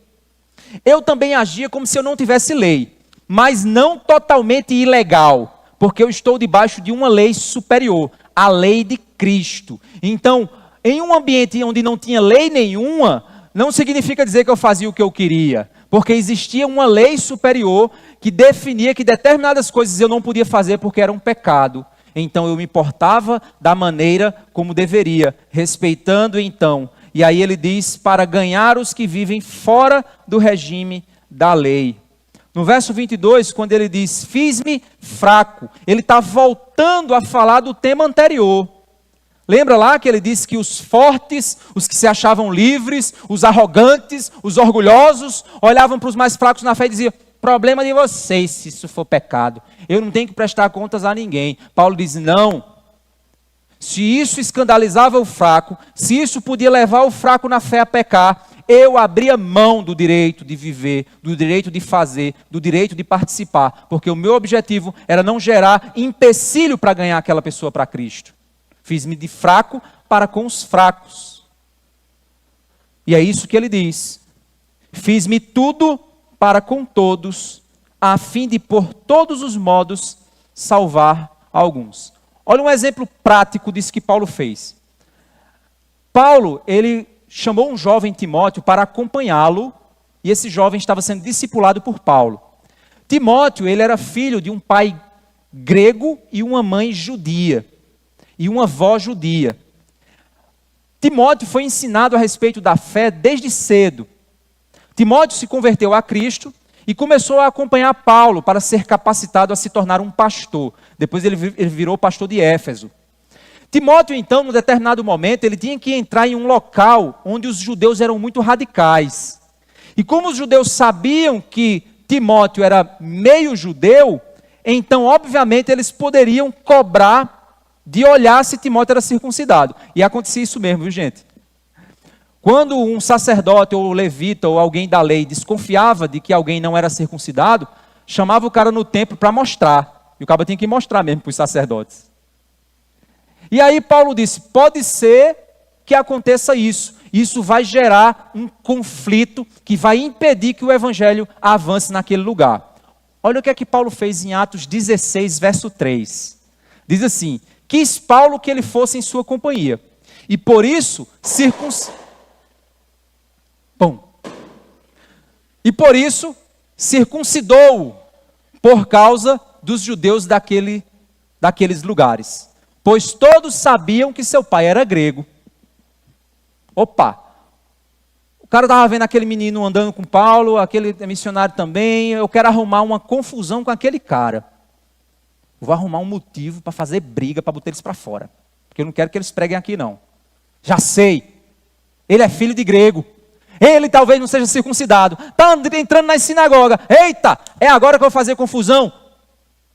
eu também agia como se eu não tivesse lei, mas não totalmente ilegal, porque eu estou debaixo de uma lei superior, a lei de Cristo. Então, em um ambiente onde não tinha lei nenhuma, não significa dizer que eu fazia o que eu queria, Porque existia uma lei superior que definia que determinadas coisas eu não podia fazer porque era um pecado. Então eu me portava da maneira como deveria, respeitando então. E aí ele diz, para ganhar os que vivem fora do regime da lei. No verso 22, quando ele diz, fiz-me fraco, ele está voltando a falar do tema anterior. Lembra lá que ele disse que os fortes, os que se achavam livres, os arrogantes, os orgulhosos, olhavam para os mais fracos na fé e diziam, problema de vocês se isso for pecado. Eu não tenho que prestar contas a ninguém. Paulo diz, não. Se isso escandalizava o fraco, se isso podia levar o fraco na fé a pecar, eu abria mão do direito de viver, do direito de fazer, do direito de participar, porque o meu objetivo era não gerar empecilho para ganhar aquela pessoa para Cristo. Fiz-me de fraco para com os fracos. E é isso que ele diz. Fiz-me tudo para com todos, a fim de por todos os modos salvar alguns. Olha um exemplo prático disso que Paulo fez. Paulo, ele chamou um jovem Timóteo para acompanhá-lo, e esse jovem estava sendo discipulado por Paulo. Timóteo, ele era filho de um pai grego e uma mãe judia, e uma avó judia. Timóteo foi ensinado a respeito da fé desde cedo. Timóteo se converteu a Cristo e começou a acompanhar Paulo para ser capacitado a se tornar um pastor. Depois ele virou pastor de Éfeso. Timóteo, então, num determinado momento, ele tinha que entrar em um local onde os judeus eram muito radicais. E como os judeus sabiam que Timóteo era meio judeu, então, obviamente, eles poderiam cobrar de olhar se Timóteo era circuncidado. E acontecia isso mesmo, viu, gente? Quando um sacerdote ou levita ou alguém da lei desconfiava de que alguém não era circuncidado, chamava o cara no templo para mostrar. E o cara tinha que mostrar mesmo para os sacerdotes. E aí Paulo disse, pode ser que aconteça isso. Isso vai gerar um conflito que vai impedir que o evangelho avance naquele lugar. Olha o que é que Paulo fez em Atos 16, verso 3. Diz assim, quis Paulo que ele fosse em sua companhia, e por isso circuncidou-o por causa dos judeus daqueles lugares. Pois todos sabiam que seu pai era grego. Opa! O cara estava vendo aquele menino andando com Paulo, aquele missionário também, eu quero arrumar uma confusão com aquele cara. Vou arrumar um motivo para fazer briga, para botar eles para fora. Porque eu não quero que eles preguem aqui não. Já sei, ele é filho de grego. Ele talvez não seja circuncidado. Está entrando na sinagoga. Eita, é agora que eu vou fazer confusão?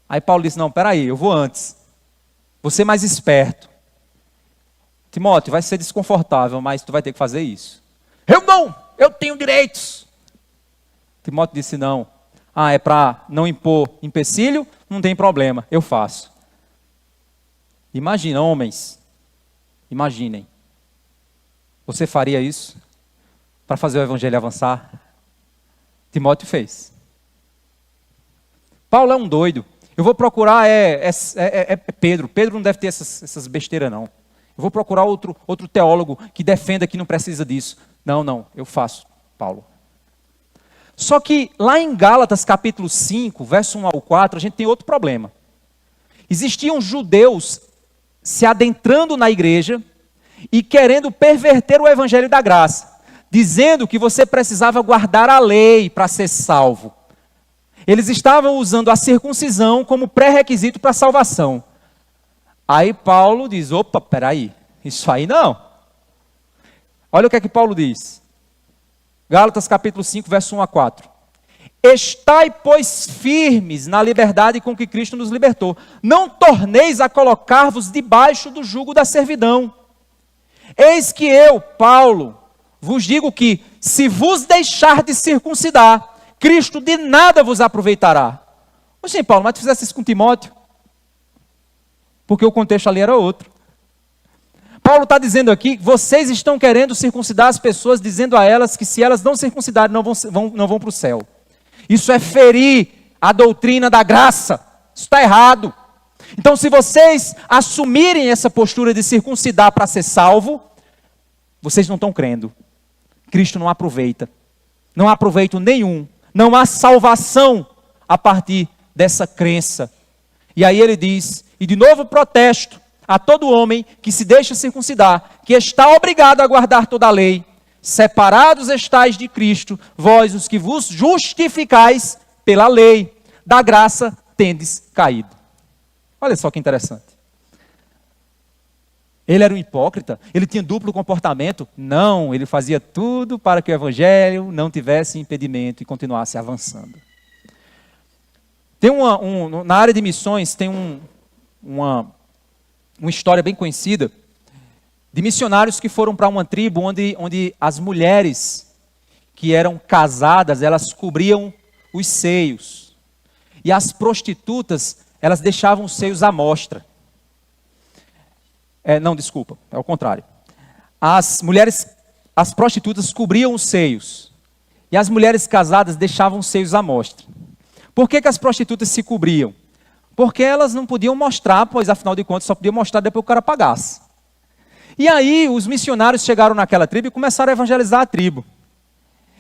Aí Paulo disse, não, peraí, eu vou antes. Vou ser mais esperto. Timóteo, vai ser desconfortável, mas tu vai ter que fazer isso. Eu tenho direitos. Timóteo disse, não. É para não impor empecilho? Não tem problema, eu faço. Imagina, homens, imaginem. Você faria isso para fazer o evangelho avançar? Timóteo fez. Paulo é um doido. Eu vou procurar, Pedro. Pedro não deve ter essas besteiras, não. Eu vou procurar outro teólogo que defenda que não precisa disso. Não, eu faço, Paulo. Só que lá em Gálatas capítulo 5, verso 1 ao 4, a gente tem outro problema. Existiam judeus se adentrando na igreja e querendo perverter o evangelho da graça, dizendo que você precisava guardar a lei para ser salvo. Eles estavam usando a circuncisão como pré-requisito para a salvação. Aí Paulo diz, opa, peraí, isso aí não. Olha o que é que Paulo diz. Gálatas capítulo 5, verso 1 a 4. Estai, pois, firmes na liberdade com que Cristo nos libertou. Não torneis a colocar-vos debaixo do jugo da servidão. Eis que eu, Paulo, vos digo que, se vos deixar de circuncidar, Cristo de nada vos aproveitará. Sim, Paulo, mas tu fizesse isso com Timóteo? Porque o contexto ali era outro. Paulo está dizendo aqui, vocês estão querendo circuncidar as pessoas, dizendo a elas que se elas não circuncidarem, não vão para o céu. Isso é ferir a doutrina da graça. Isso está errado. Então, se vocês assumirem essa postura de circuncidar para ser salvo, vocês não estão crendo. Cristo não aproveita. Não há proveito nenhum. Não há salvação a partir dessa crença. E aí ele diz, e de novo protesto a todo homem que se deixa circuncidar, que está obrigado a guardar toda a lei. Separados estais de Cristo, vós os que vos justificais pela lei, da graça tendes caído. Olha só que interessante. Ele era um hipócrita? Ele tinha duplo comportamento? Não, ele fazia tudo para que o evangelho não tivesse impedimento e continuasse avançando. Tem na área de missões, tem uma história bem conhecida de missionários que foram para uma tribo onde as mulheres que eram casadas, elas cobriam os seios. E as prostitutas, elas deixavam os seios à mostra. Não, desculpa, é o contrário. As prostitutas cobriam os seios. E as mulheres casadas deixavam os seios à mostra. Por que as prostitutas se cobriam? Porque elas não podiam mostrar, pois afinal de contas só podiam mostrar depois que o cara pagasse. E aí os missionários chegaram naquela tribo e começaram a evangelizar a tribo.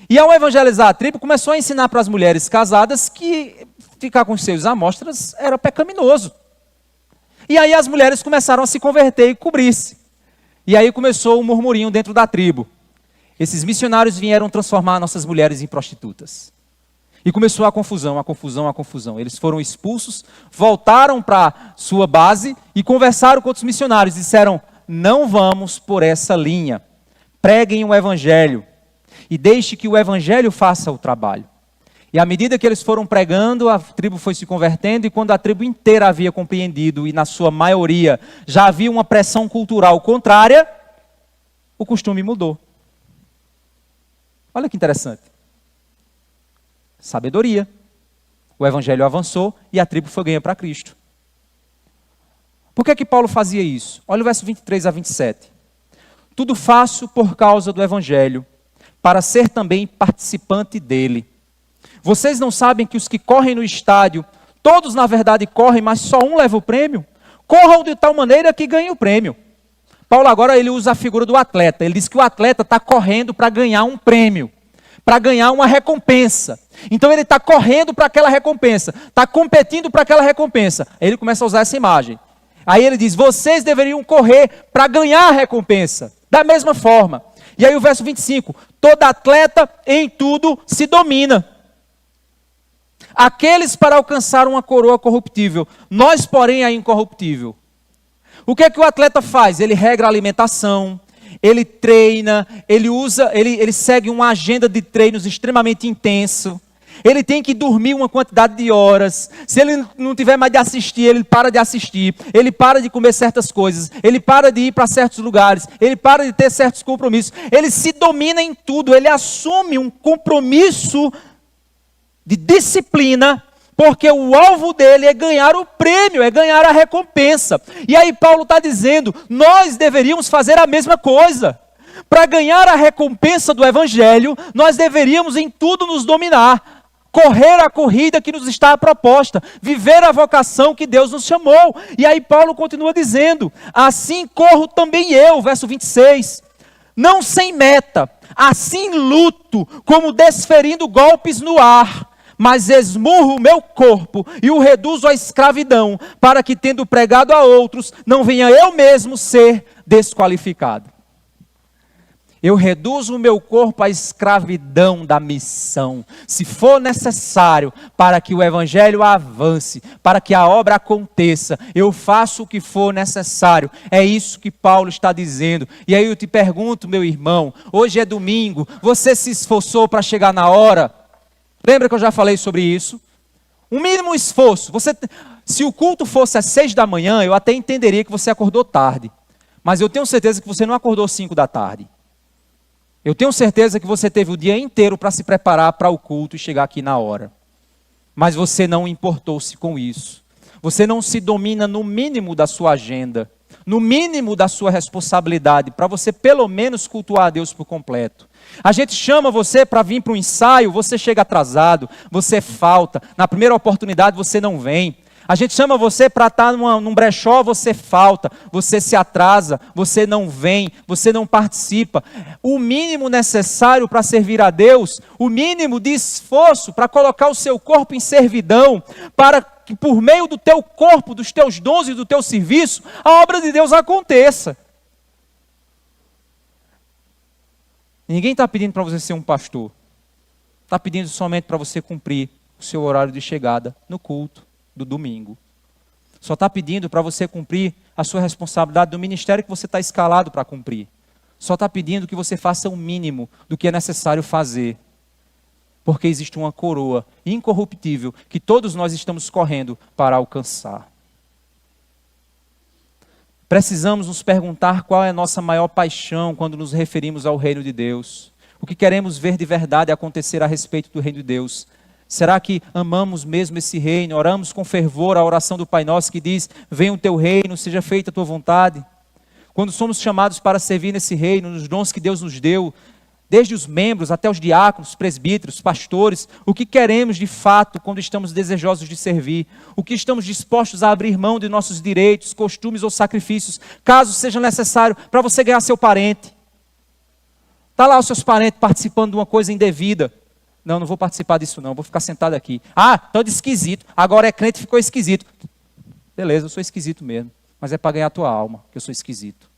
E ao evangelizar a tribo, começou a ensinar para as mulheres casadas que ficar com os seios à mostra era pecaminoso. E aí as mulheres começaram a se converter e cobrir-se. E aí começou um murmurinho dentro da tribo. Esses missionários vieram transformar nossas mulheres em prostitutas. E começou a confusão, a confusão, a confusão. Eles foram expulsos, voltaram para sua base e conversaram com outros missionários. Disseram, não vamos por essa linha. Preguem o evangelho e deixe que o evangelho faça o trabalho. E à medida que eles foram pregando, a tribo foi se convertendo, e quando a tribo inteira havia compreendido, e na sua maioria já havia uma pressão cultural contrária, o costume mudou. Olha que interessante. Sabedoria. O evangelho avançou e a tribo foi ganha para Cristo. Por que Paulo fazia isso? Olha o verso 23 a 27. Tudo faço por causa do evangelho, para ser também participante dele. Vocês não sabem que os que correm no estádio, todos na verdade correm, mas só um leva o prêmio? Corram de tal maneira que ganhem o prêmio. Paulo agora ele usa a figura do atleta. Ele diz que o atleta está correndo para ganhar um prêmio, para ganhar uma recompensa. Então ele está correndo para aquela recompensa, está competindo para aquela recompensa. Aí ele começa a usar essa imagem. Aí ele diz, vocês deveriam correr para ganhar a recompensa, da mesma forma. E aí o verso 25, todo atleta em tudo se domina. Aqueles para alcançar uma coroa corruptível, nós porém a incorruptível. O que é que o atleta faz? Ele regra a alimentação, ele treina, ele segue uma agenda de treinos extremamente intenso. Ele tem que dormir uma quantidade de horas. Se ele não tiver mais de assistir, ele para de assistir. Ele para de comer certas coisas. Ele para de ir para certos lugares. Ele para de ter certos compromissos. Ele se domina em tudo. Ele assume um compromisso de disciplina, porque o alvo dele é ganhar o prêmio, é ganhar a recompensa. E aí Paulo está dizendo, nós deveríamos fazer a mesma coisa. Para ganhar a recompensa do evangelho, nós deveríamos em tudo nos dominar. Correr a corrida que nos está proposta, viver a vocação que Deus nos chamou. E aí Paulo continua dizendo, assim corro também eu, verso 26, não sem meta, assim luto, como desferindo golpes no ar, mas esmurro o meu corpo e o reduzo à escravidão, para que tendo pregado a outros, não venha eu mesmo ser desqualificado. Eu reduzo o meu corpo à escravidão da missão, se for necessário, para que o evangelho avance, para que a obra aconteça, eu faço o que for necessário. É isso que Paulo está dizendo. E aí eu te pergunto, meu irmão, hoje é domingo, você se esforçou para chegar na hora? Lembra que eu já falei sobre isso? Um mínimo esforço. Se o culto fosse às 6 da manhã, eu até entenderia que você acordou tarde. Mas eu tenho certeza que você não acordou 5 da tarde. Eu tenho certeza que você teve o dia inteiro para se preparar para o culto e chegar aqui na hora. Mas você não importou-se com isso. Você não se domina no mínimo da sua agenda, no mínimo da sua responsabilidade, para você pelo menos cultuar a Deus por completo. A gente chama você para vir para um ensaio, você chega atrasado, você falta, na primeira oportunidade você não vem. A gente chama você para estar num brechó, você falta, você se atrasa, você não vem, você não participa. O mínimo necessário para servir a Deus, o mínimo de esforço para colocar o seu corpo em servidão, para que por meio do teu corpo, dos teus dons e do teu serviço, a obra de Deus aconteça. Ninguém está pedindo para você ser um pastor. Está pedindo somente para você cumprir o seu horário de chegada no culto do domingo. Só está pedindo para você cumprir a sua responsabilidade do ministério que você está escalado para cumprir. Só está pedindo que você faça o mínimo do que é necessário fazer. Porque existe uma coroa incorruptível que todos nós estamos correndo para alcançar. Precisamos nos perguntar qual é a nossa maior paixão quando nos referimos ao reino de Deus. O que queremos ver de verdade acontecer a respeito do reino de Deus. Será que amamos mesmo esse reino? Oramos com fervor a oração do Pai Nosso que diz: venha o teu reino, seja feita a tua vontade. Quando somos chamados para servir nesse reino, nos dons que Deus nos deu, desde os membros até os diáconos, presbíteros, pastores, o que queremos de fato quando estamos desejosos de servir? O que estamos dispostos a abrir mão de nossos direitos, costumes ou sacrifícios, caso seja necessário, para você ganhar seu parente? Está lá os seus parentes participando de uma coisa indevida. Não vou participar disso não, vou ficar sentado aqui. Estou de esquisito, agora é crente e ficou esquisito. Beleza, eu sou esquisito mesmo, mas é para ganhar a tua alma, que eu sou esquisito.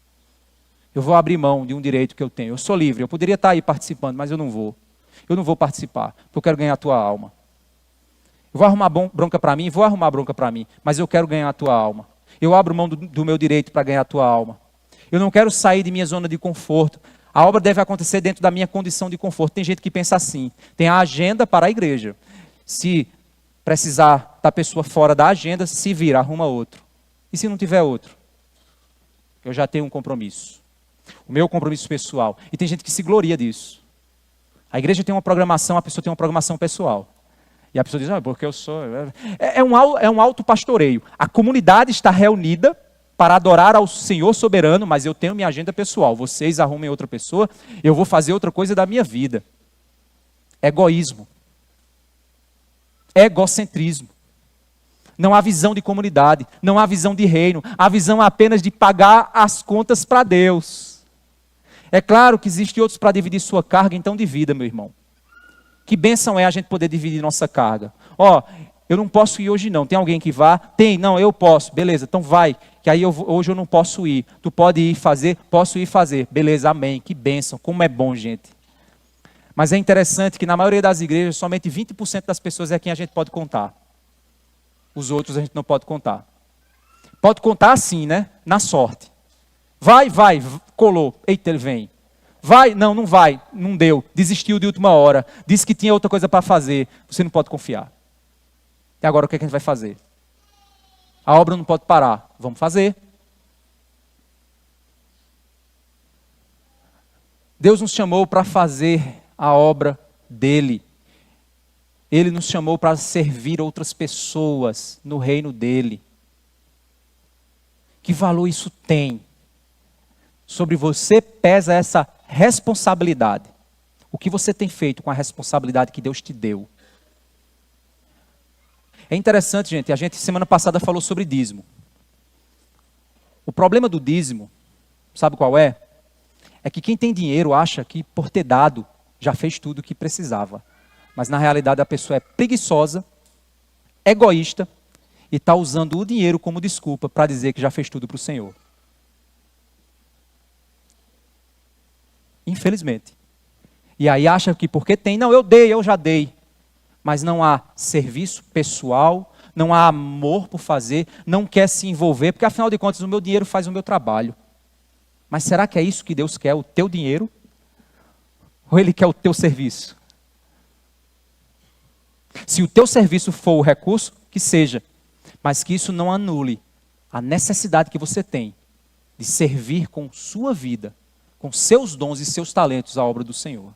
Eu vou abrir mão de um direito que eu tenho. Eu sou livre, eu poderia estar aí participando, mas eu não vou. Eu não vou participar, porque eu quero ganhar a tua alma. Eu vou arrumar bronca para mim, mas eu quero ganhar a tua alma. Eu abro mão do meu direito para ganhar a tua alma. Eu não quero sair de minha zona de conforto. A obra deve acontecer dentro da minha condição de conforto. Tem gente que pensa assim, tem a agenda para a igreja. Se precisar da pessoa fora da agenda, se vira, arruma outro. E se não tiver outro? Eu já tenho um compromisso. O meu compromisso pessoal. E tem gente que se gloria disso. A igreja tem uma programação, a pessoa tem uma programação pessoal. E a pessoa diz, porque eu sou... É um autopastoreio. A comunidade está reunida para adorar ao Senhor soberano, mas eu tenho minha agenda pessoal. Vocês arrumem outra pessoa, eu vou fazer outra coisa da minha vida. Egoísmo. Egocentrismo. Não há visão de comunidade, não há visão de reino, há visão apenas de pagar as contas para Deus. É claro que existem outros para dividir sua carga, então divida, meu irmão. Que bênção é a gente poder dividir nossa carga. Eu não posso ir hoje não, tem alguém que vá? Tem, não, eu posso, beleza, então vai, que aí hoje eu não posso ir. Tu pode ir fazer? Posso ir fazer, beleza, amém, que bênção, como é bom, gente. Mas é interessante que na maioria das igrejas, somente 20% das pessoas é quem a gente pode contar. Os outros a gente não pode contar. Pode contar assim, né? Na sorte. Vai, colou. Eita, ele vem. Vai, não vai, não deu. Desistiu de última hora. Disse que tinha outra coisa para fazer. Você não pode confiar. E agora o que a gente vai fazer? A obra não pode parar. Vamos fazer. Deus nos chamou para fazer a obra dele. Ele nos chamou para servir outras pessoas no reino dele. Que valor isso tem? Sobre você pesa essa responsabilidade. O que você tem feito com a responsabilidade que Deus te deu? É interessante, gente, a gente semana passada falou sobre dízimo. O problema do dízimo, sabe qual é? É que quem tem dinheiro acha que por ter dado já fez tudo o que precisava. Mas na realidade a pessoa é preguiçosa, egoísta e está usando o dinheiro como desculpa para dizer que já fez tudo para o Senhor. Infelizmente. E aí acha que porque tem, eu já dei. Mas não há serviço pessoal, não há amor por fazer, não quer se envolver, porque afinal de contas o meu dinheiro faz o meu trabalho. Mas será que é isso que Deus quer, o teu dinheiro? Ou Ele quer o teu serviço? Se o teu serviço for o recurso, que seja. Mas que isso não anule a necessidade que você tem de servir com sua vida, com seus dons e seus talentos à obra do Senhor.